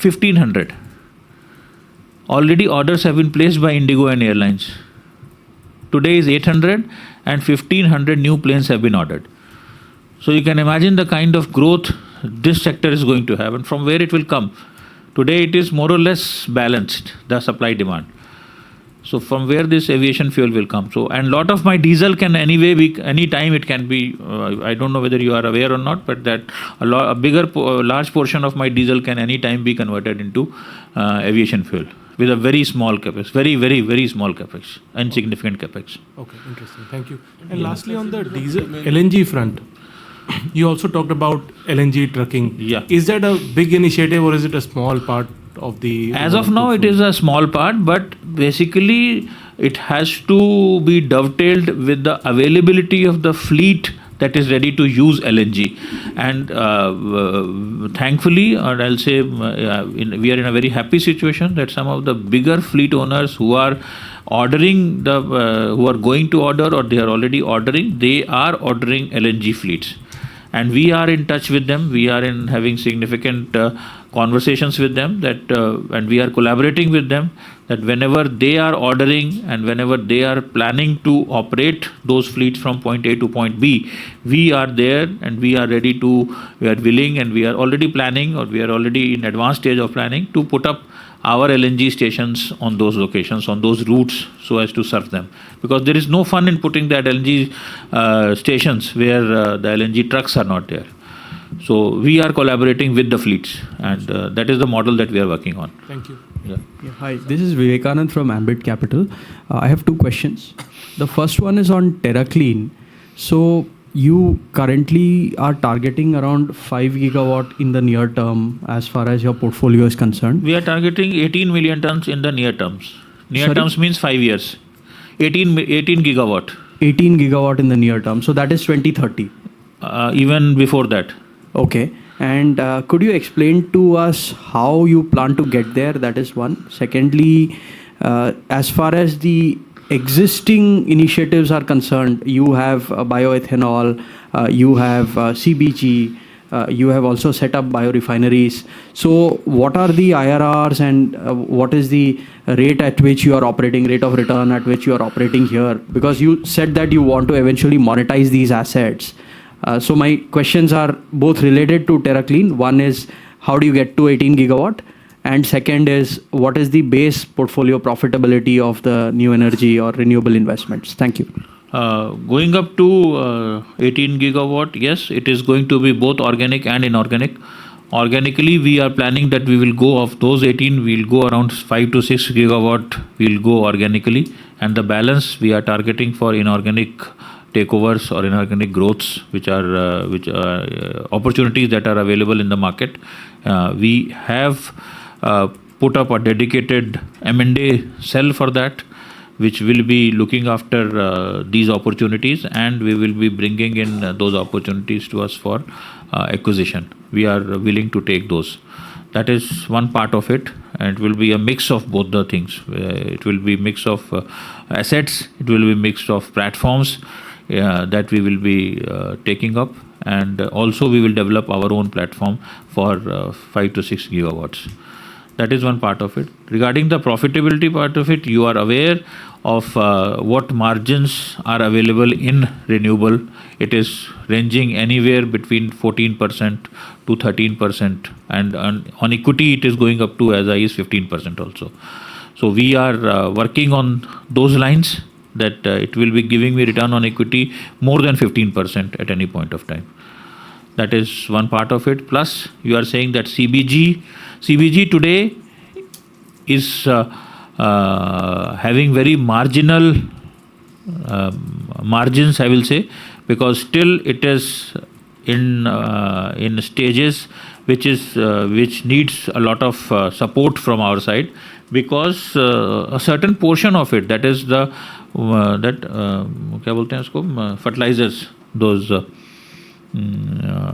1,500. Already orders have been placed by Indigo and Airlines. Today is 800 and 1,500 new planes have been ordered. So you can imagine the kind of growth this sector is going to have and from where it will come. Today it is more or less balanced, the supply demand. So from where this aviation fuel will come. So, and lot of my diesel can anyway be, anytime it can be, I don't know whether you are aware or not, but that large portion of my diesel can anytime be converted into aviation fuel with a very small capex, very small capex, insignificant capex. Okay, interesting. Thank you. And lastly, on the diesel LNG front, you also talked about LNG trucking. Yeah. Is that a big initiative or is it a small part of the... As of now, it is a small part, but basically it has to be dovetailed with the availability of the fleet that is ready to use LNG. And thankfully, or I'll say, we are in a very happy situation that some of the bigger fleet owners who are ordering who are going to order or they are already ordering, they are ordering LNG fleets. And we are in touch with them. We are having significant conversations with them and we are collaborating with them that whenever they are ordering and whenever they are planning to operate those fleets from point A to point B, we are there and we are willing and we are already planning or we are already in advanced stage of planning to put up our LNG stations on those locations, on those routes, so as to serve them. Because there is no fun in putting that LNG stations where the LNG trucks are not there. So we are collaborating with the fleets, and that is the model that we are working on. Thank you. Yeah. Yeah, hi, this is Vivekanand from Ambit Capital. I have two questions. The first one is on TerraClean. So you currently are targeting around 5 gigawatt in the near term as far as your portfolio is concerned. We are targeting 18 million tons in the near terms. Near Sorry? terms means 5 years. 18 gigawatt. 18 gigawatt in the near term. So that is 2030. Even before that. Okay. And could you explain to us how you plan to get there? That is one. Secondly, as far as the existing initiatives are concerned, you have bioethanol, you have CBG, you have also set up biorefineries. So what are the IRRs and what is the rate at which you are operating, rate of return at which you are operating here? Because you said that you want to eventually monetize these assets. So my questions are both related to TerraClean. One is how do you get to 18 gigawatt? And second is what is the base portfolio profitability of the new energy or renewable investments? Thank you. Going up to 18 gigawatt, yes, it is going to be both organic and inorganic. Organically, we are planning that we will go of those 18, we will go around 5 to 6 gigawatt, we will go organically. And the balance we are targeting for inorganic takeovers or inorganic growths, which are opportunities that are available in the market. We have put up a dedicated M&A cell for that, which will be looking after these opportunities, and we will be bringing in those opportunities to us for acquisition. We are willing to take those. That is one part of it, and it will be a mix of both the things. It will be mix of assets, it will be mix of platforms that we will be taking up, and also we will develop our own platform for 5 to 6 gigawatts. That is one part of it. Regarding the profitability part of it, you are aware of what margins are available in renewable. It is ranging anywhere between 14% to 13%, and on equity it is going up to as high as 15% also. So we are working on those lines, that it will be giving me return on equity more than 15% at any point of time. That is one part of it. Plus, you are saying that CBG today is having very marginal margins, I will say, because still it is in stages which needs a lot of support from our side, because a certain portion of it, that is the क्या बोलते हैं उसको, fertilizers, those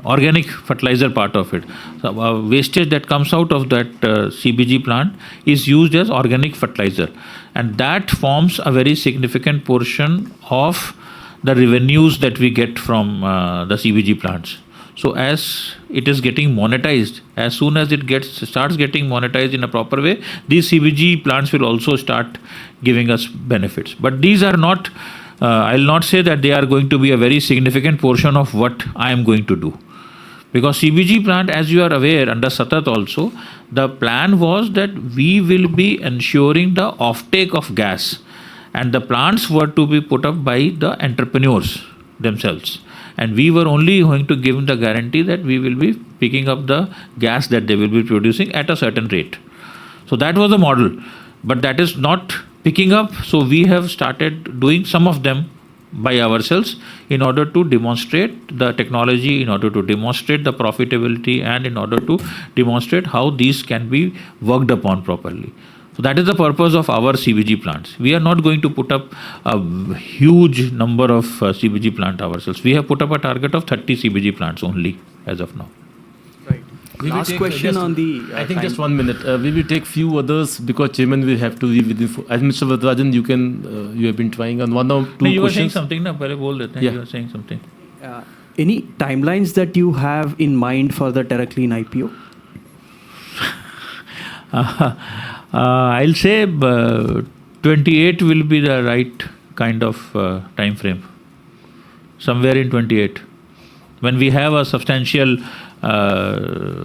organic fertilizer part of it. So wastage that comes out of that CBG plant is used as organic fertilizer, and that forms a very significant portion of the revenues that we get from the CBG plants. So as it is getting monetized, as soon as it starts getting monetized in a proper way, these CBG plants will also start giving us benefits. But these are not, I'll not say that they are going to be a very significant portion of what I am going to do. Because CBG plant, as you are aware, under Satat also, the plan was that we will be ensuring the offtake of gas, and the plants were to be put up by the entrepreneurs themselves. And we were only going to give them the guarantee that we will be picking up the gas that they will be producing at a certain rate. So that was the model. But that is not picking up. So we have started doing some of them by ourselves in order to demonstrate the technology, in order to demonstrate the profitability, and in order to demonstrate how these can be worked upon properly. So that is the purpose of our CBG plants. We are not going to put up a huge number of CBG plant ourselves. We have put up a target of 30 CBG plants only as of now. Right. Last question on the... I think just 1 minute. We will take few others because Chairman will have to leave within... As Mr. Vadrajan, you have been trying on one or two questions. You were saying something, na? Pehle bol dete hain. Yeah. You were saying something. Any timelines that you have in mind for the TerraClean IPO? I'll say 28 will be the right kind of time frame. Somewhere in 28. When we have a substantial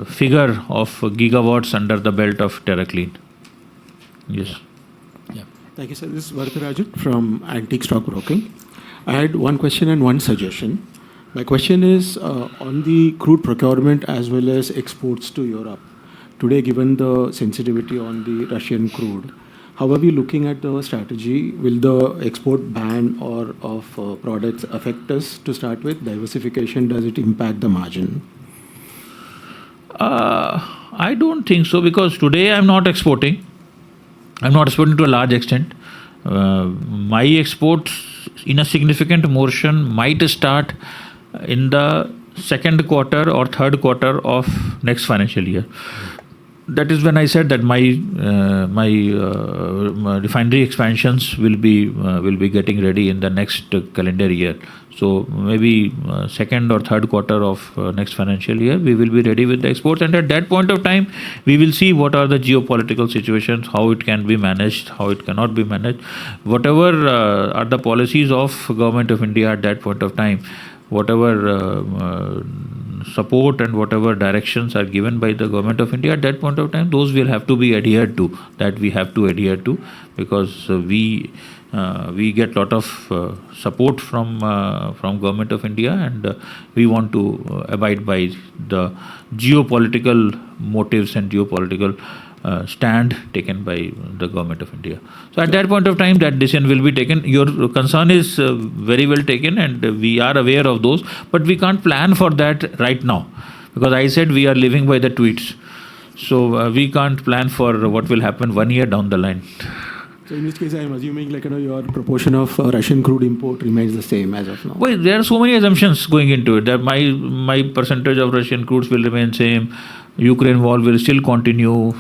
figure of gigawatts under the belt of TerraClean. Yes. Yeah. Thank you, sir. This is Varatharajan from Antique Stock Broking. I had one question and one suggestion. My question is on the crude procurement as well as exports to Europe. Today, given the sensitivity on the Russian crude, how are we looking at the strategy? Will the export ban or of products affect us to start with? Diversification, does it impact the margin? I don't think so, because today I'm not exporting. I'm not exporting to a large extent. My exports in a significant portion might start in the second quarter or third quarter of next financial year. That is when I said that my refinery expansions will be getting ready in the next calendar year. So maybe second or third quarter of next financial year, we will be ready with the exports. And at that point of time, we will see what are the geopolitical situations, how it can be managed, how it cannot be managed. Whatever are the policies of Government of India at that point of time, whatever support and whatever directions are given by the Government of India at that point of time, those will have to be adhered to, that we have to adhere to, because we get lot of support from Government of India, and we want to abide by the geopolitical motives and geopolitical stand taken by the Government of India. So at that point of time, that decision will be taken. Your concern is very well taken, and we are aware of those, but we can't plan for that right now, because I said we are living by the tweets. So we can't plan for what will happen 1 year down the line. So in which case, I am assuming your proportion of Russian crude import remains the same as of now. Well, there are so many assumptions going into it. That my percentage of Russian crudes will remain same. Ukraine war will still continue.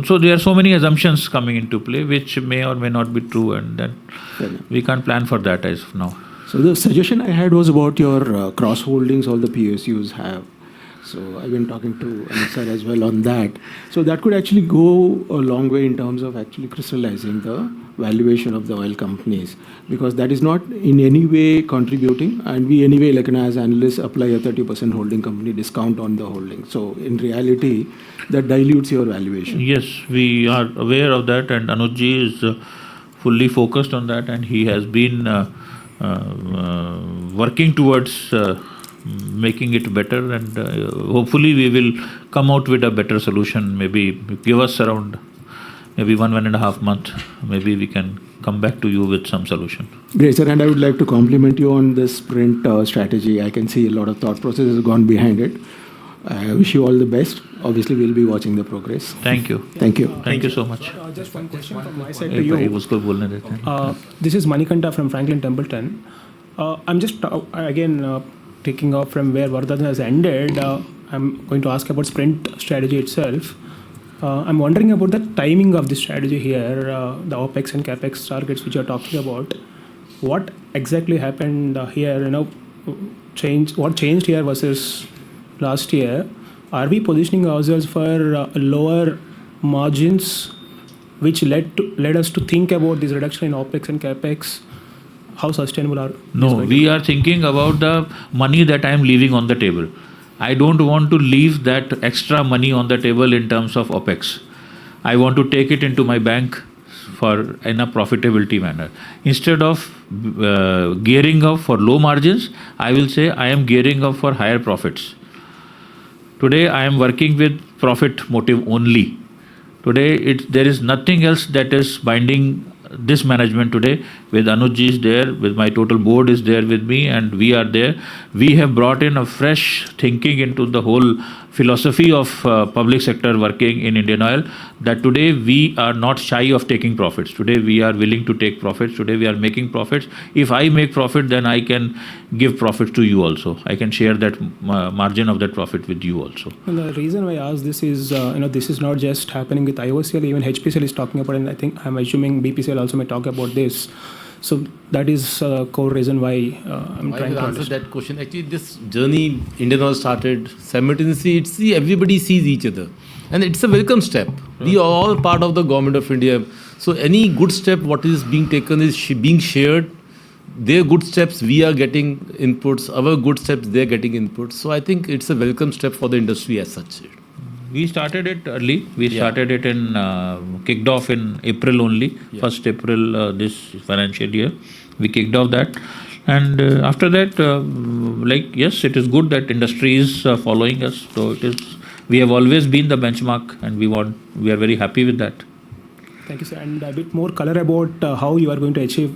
So there are so many assumptions coming into play, which may or may not be true, and then we can't plan for that as of now. So the suggestion I had was about your cross holdings all the PSUs have. So I've been talking to Amit sir as well on that. So that could actually go a long way in terms of actually crystallizing the valuation of the oil companies, because that is not in any way contributing, and we anyway, as analysts, apply a 30% holding company discount on the holding. So in reality, that dilutes your valuation. Yes, we are aware of that, and Anuj is fully focused on that, and he has been working towards making it better, and hopefully we will come out with a better solution. Maybe give us around maybe 1.5 months. Maybe we can come back to you with some solution. Great, sir. And I would like to compliment you on this sprint strategy. I can see a lot of thought process has gone behind it. I wish you all the best. Obviously, we'll be watching the progress. Thank you. Thank you. Thank you so much. Just one question from my side to you. This is Manikanta from Franklin Templeton. I'm just again taking off from where Vardhan has ended. I'm going to ask about sprint strategy itself. I'm wondering about the timing of the strategy here, the OPEX and CAPEX targets which you're talking about. What exactly happened here? What changed here versus last year? Are we positioning ourselves for lower margins, which led us to think about this reduction in OPEX and CAPEX? How sustainable are? No, we are thinking about the money that I am leaving on the table. I don't want to leave that extra money on the table in terms of OPEX. I want to take it into my bank in a profitability manner. Instead of gearing up for low margins, I will say I am gearing up for higher profits. Today I am working with profit motive only. Today there is nothing else that is binding this management today. With Anuj is there, with my total board is there with me, and we are there. We have brought in a fresh thinking into the whole philosophy of public sector working in Indian Oil, that today we are not shy of taking profits. Today we are willing to take profits. Today we are making profits. If I make profit, then I can give profits to you also. I can share that margin of that profit with you also. And the reason why I ask this is, this is not just happening with IOCL, even HPCL is talking about it, and I think I'm assuming BPCL also may talk about this. So that is a core reason why I'm trying to answer that question. Actually, this journey Indian Oil started simultaneously. Everybody sees each other, and it's a welcome step. We are all part of the Government of India. So any good step what is being taken is being shared. Their good steps, we are getting inputs. Our good steps, they are getting inputs. So I think it's a welcome step for the industry as such. We started it early. We Yeah. started it in kicked off in April only. Yeah. 1st April this financial year. We kicked off that, and after that, yes, it is good that industry is following us. So it is. We have always been the benchmark, and we are very happy with that. Thank you, sir. And a bit more color about how you are going to achieve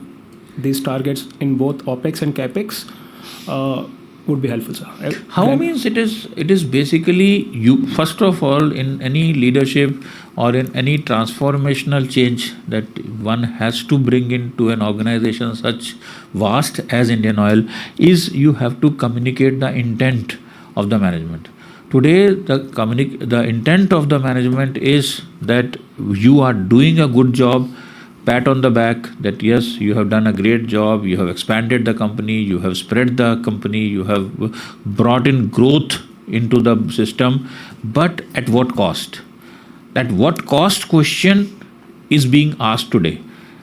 these targets in both OPEX and CAPEX would be helpful, sir. How Then- means it is basically you first of all in any leadership or in any transformational change that one has to bring into an organization such vast as Indian Oil is you have to communicate the intent of the management. Today the intent of the management is that you are doing a good job, pat on the back that yes, you have done a great job, you have expanded the company, you have spread the company, you have brought in growth into the system, but at what cost? That what cost question is being asked today.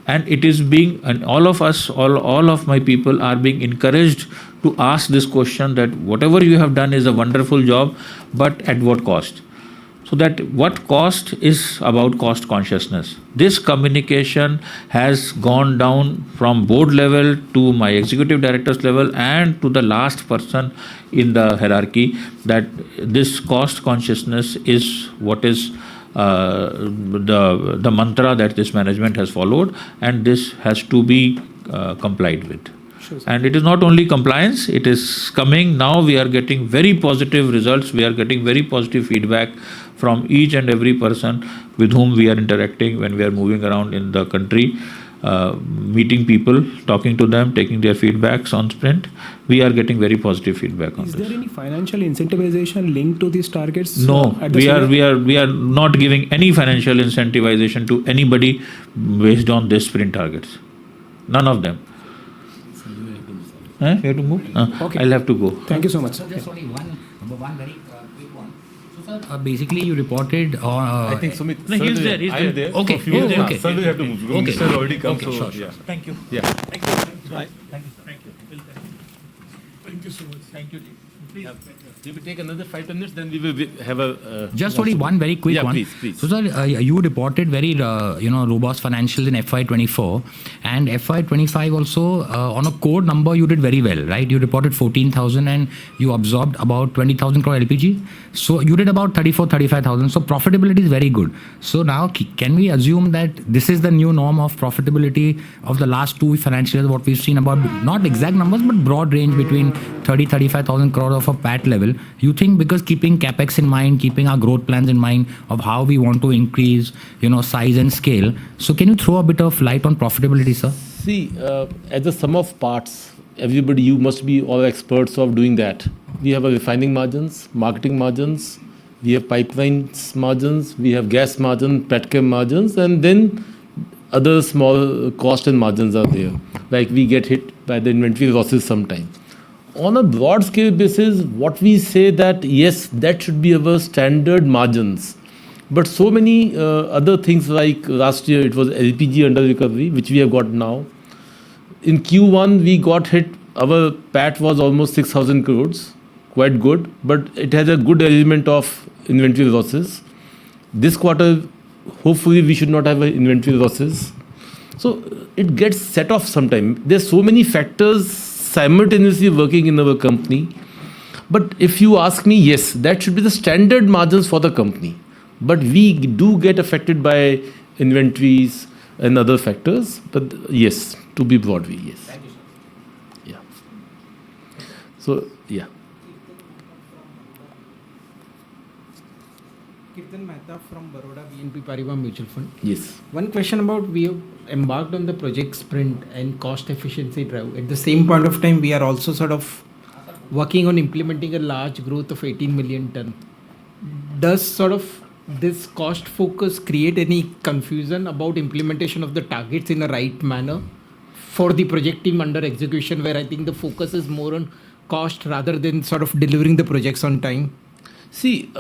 And it is being, and all of us, all of my people are being encouraged to ask this question that whatever you have done is a wonderful job, but at what cost? So that what cost is about cost consciousness. This communication has gone down from board level to my executive director's level and to the last person in the hierarchy, that this cost consciousness is what is the mantra that this management has followed, and this has to be complied with. And it is not only compliance, it is coming now. We are getting very positive results. We are getting very positive feedback from each and every person with whom we are interacting when we are moving around in the country, meeting people, talking to them, taking their feedbacks on sprint. We are getting very positive feedback on Is this. there any financial incentivization linked to these targets? No, at the we are not giving any financial incentivization to anybody based on this sprint targets. None of them. You have to move? Okay. I'll have to go. Thank you so much, sir. Just only one very quick one. So, sir, basically you reported on. I think Sumit. No, he's there. He's there. Okay. Okay. Sir, we have to move. Because Okay. Mr. already come. Okay, So sure, yeah. Thank you. Yeah. Thank you. Thank you. Thank you so much. Thank you. Please. We will take another 5 minutes, then we will have a. Just only one very quick Yeah, one. please. So, sir, you reported very robust financials in FY24 and FY25 also. On a core number, you did very well, right? You reported 14,000 and you absorbed about 20,000 crore LPG. So you did about 35,000. So profitability is very good. So now can we assume that this is the new norm of profitability of the last 2 financial years? What we've seen about not exact numbers, but broad range between 35,000 crore of a PAT level. You think because keeping capex in mind, keeping our growth plans in mind of how we want to increase, size and scale. So can you throw a bit of light on profitability, sir? See, as a sum of parts, everybody, you must be all experts of doing that. We have a refining margins, marketing margins, we have pipelines margins, we have gas margins, petchem margins, and then other small cost and margins are there. Like we get hit by the inventory losses sometimes. On a broad scale basis, what we say that yes, that should be our standard margins. But so many other things, like last year it was LPG under recovery, which we have got now. In Q1 we got hit, our PAT was almost 6,000 crores, quite good, but it has a good element of inventory losses. This quarter, hopefully we should not have inventory losses. So it gets set off sometime. There's so many factors simultaneously working in our company. But if you ask me, yes, that should be the standard margins for the company. But we do get affected by inventories and other factors. But yes, to be broad, yes. Thank you, sir. Yeah. So, yeah. Kirtan Mehta from Baroda BNP Paribas Mutual Fund. Yes. One question about, we have embarked on the project sprint and cost efficiency drive. At the same point of time, we are also sort of working on implementing a large growth of 18 million ton. Does sort of this cost focus create any confusion about implementation of the targets in the right manner for the project team under execution, where I think the focus is more on cost rather than sort of delivering the projects on time? See,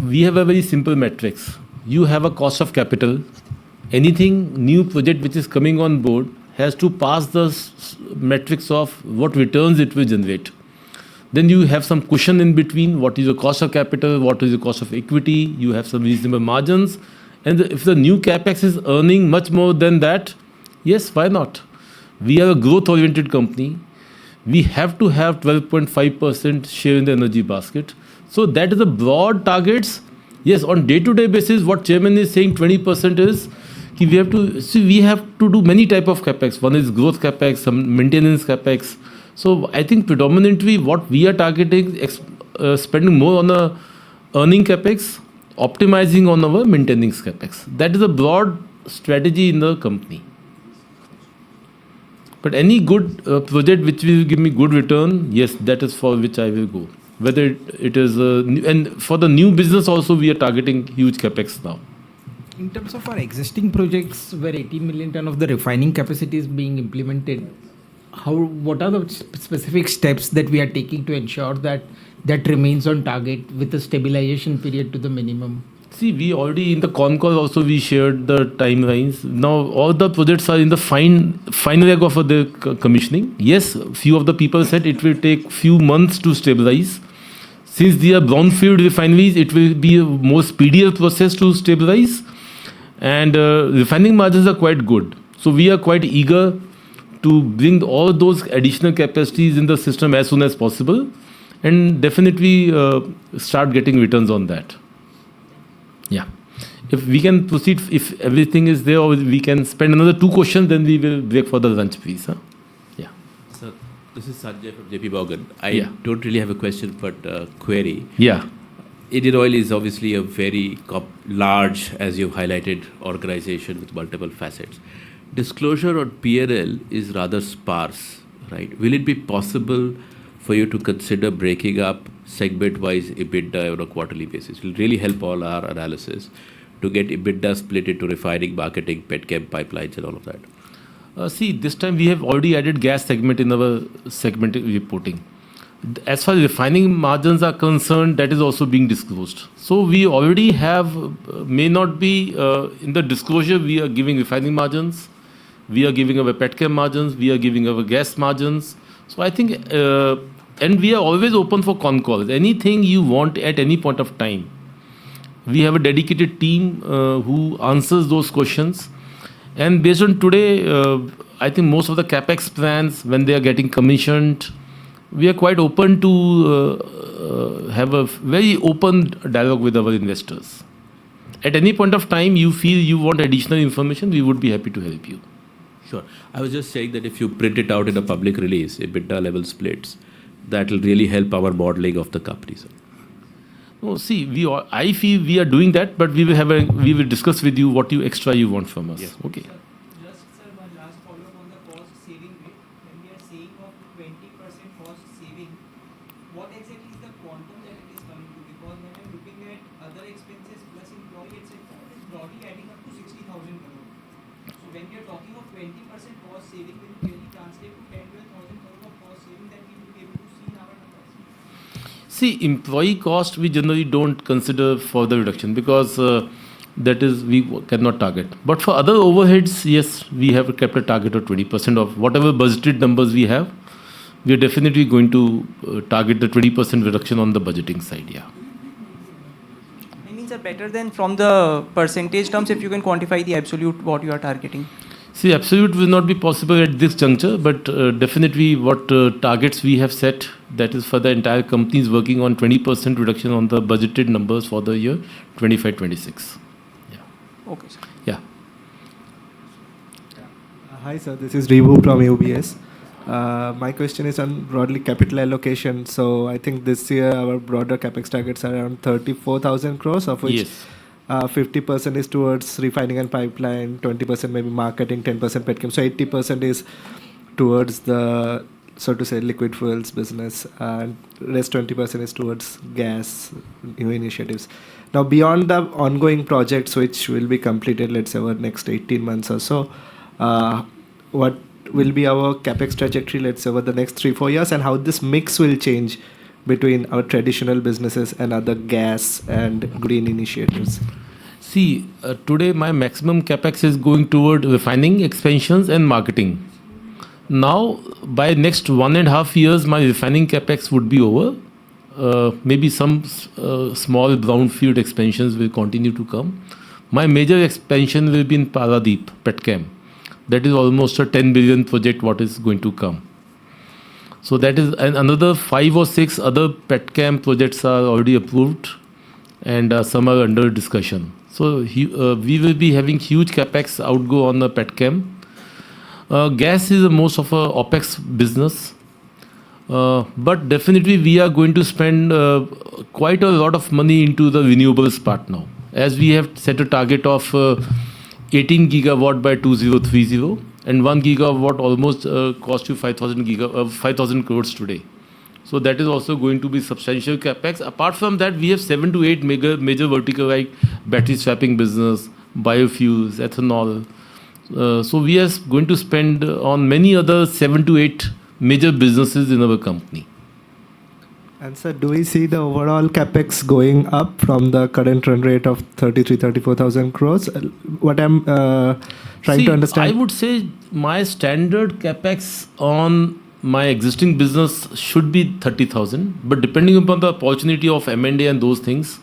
we have a very simple metrics. You have a cost of capital. Anything new project which is coming on board has to pass the metrics of what returns it will generate. Then you have some cushion in between. What is your cost of capital? What is the cost of equity? You have some reasonable margins. And if the new capex is earning much more than that, yes, why not? We are a growth-oriented company. We have to have 12.5% share in the energy basket. So that is the broad targets. Yes, on day-to-day basis, what chairman is saying 20% is we have to do many type of capex. One is growth capex, some maintenance capex. So I think predominantly what we are targeting, spending more on a earning capex, optimizing on our maintenance capex. That is a broad strategy in the company. But any good project which will give me good return, yes, that is for which I will go. Whether it is and for the new business also we are targeting huge capex now. In terms of our existing projects where 18 million ton of the refining capacity is being implemented, what are the specific steps that we are taking to ensure that that remains on target with a stabilization period to the minimum? See, we already in the con call also we shared the timelines. Now all the projects are in the final leg of the commissioning. Yes, few of the people said it will take few months to stabilize. Since they are brownfield refineries, it will be a more speedier process to stabilize. And refining margins are quite good. So we are quite eager to bring all those additional capacities in the system as soon as possible and definitely start getting returns on that. Yeah. If we can proceed, if everything is there, or we can spend another 2 questions, then we will break for the lunch, please. Huh? Yeah. Sir, this is Sanjay from JP Morgan. I don't really have a question, but a query. Yeah. Indian Oil is obviously a very large, as you've highlighted, organization with multiple facets. Disclosure on P&L is rather sparse, right? Will it be possible for you to consider breaking up segment-wise EBITDA on a quarterly basis? It will really help all our analysis to get EBITDA split into refining, marketing, petchem, pipelines, and all of that. See, this time we have already added gas segment in our segment reporting. As far as refining margins are concerned, that is also being disclosed. So we already have, may not be in the disclosure, we are giving refining margins, we are giving our petchem margins, we are giving our gas margins. So I think, and we are always open for con calls. Anything you want at any point of time. We have a dedicated team who answers those questions. And based on today, I think most of the capex plans, when they are getting commissioned, we are quite open to have a very open dialogue with our investors. At any point of time you feel you want additional information, we would be happy to help you. Sure. I was just saying that if you print it out in a public release, EBITDA level splits, that will really help our modeling of the company, sir. No, see, I feel we are doing that, but we will discuss with you what extra you want from us. Yes. Okay. See, employee cost we generally don't consider for the reduction because that is we cannot target. But for other overheads, yes, we have kept a target of 20% of whatever budgeted numbers we have. We are definitely going to target the 20% reduction on the budgeting side. Yeah. I mean, sir, better than from the percentage terms, if you can quantify the absolute what you are targeting. See, absolute will not be possible at this juncture, but definitely what targets we have set, that is for the entire company is working on 20% reduction on the budgeted numbers for the year 25-26. Yeah. Okay, sir. Yeah. Hi, sir. This is Rebu from UBS. My question is on broadly capital allocation. So I think this year our broader capex targets are around 34,000 crores, of which 50% is towards refining and pipeline, 20% maybe marketing, 10% petchem. So 80% is towards the, so to say, liquid fuels business, and rest 20% is towards gas, new initiatives. Now, beyond the ongoing projects which will be completed, let's say, over next 18 months or so, what will be our capex trajectory, let's say, over the next 3-4 years, and how this mix will change between our traditional businesses and other gas and green initiatives? See, today my maximum capex is going toward refining expansions and marketing. Now, by next 1.5 years, my refining capex would be over. Maybe some small brownfield expansions will continue to come. My major expansion will be in Paradeep, Petchem. That is almost a 10 billion project what is going to come. So that is another 5 or 6 other Petchem projects are already approved and some are under discussion. So we will be having huge capex outgo on the Petchem. Gas is most of a OPEX business. But definitely we are going to spend quite a lot of money into the renewables part now. As we have set a target of 18 gigawatt by 2030 and 1 gigawatt almost cost you 5,000 crores today. So that is also going to be substantial capex. Apart from that, we have 7 to 8 major vertical like battery swapping business, biofuels, ethanol. So we are going to spend on many other 7 to 8 major businesses in our company. And sir, do we see the overall capex going up from the current run rate of 34,000 crores? What I'm trying to understand. I would say my standard capex on my existing business should be 30,000, but depending upon the opportunity of M&A and those things,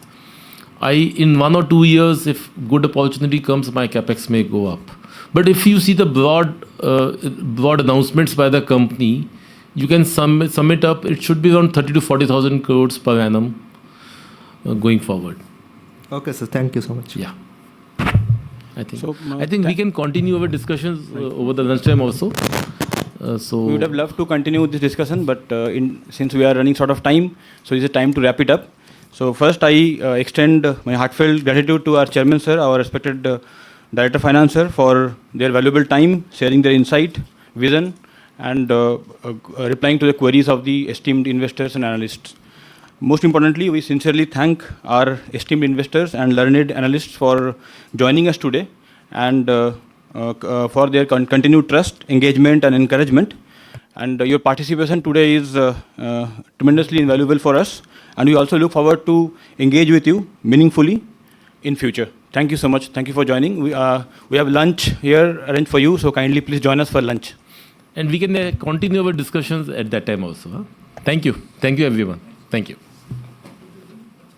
in 1 or 2 years, if good opportunity comes, my capex may go up. But if you see the broad announcements by the company, you can sum it up. It should be around 30 to 40,000 crores per annum going forward. Okay, sir. Thank you so much. Yeah. I think we can continue our discussions over the lunchtime also. We would have loved to continue this discussion, but since we are running short of time, so it's a time to wrap it up. So first, I extend my heartfelt gratitude to our chairman, sir, our respected Director Finance, sir, for their valuable time, sharing their insight, vision, and replying to the queries of the esteemed investors and analysts. Most importantly, we sincerely thank our esteemed investors and learned analysts for joining us today and for their continued trust, engagement, and encouragement. And your participation today is tremendously invaluable for us. And we also look forward to engage with you meaningfully in future. Thank you so much. Thank you for joining. We have lunch here arranged for you, so kindly please join us for lunch. And we can continue our discussions at that time also. Huh? Thank you. Thank you, everyone. Thank you.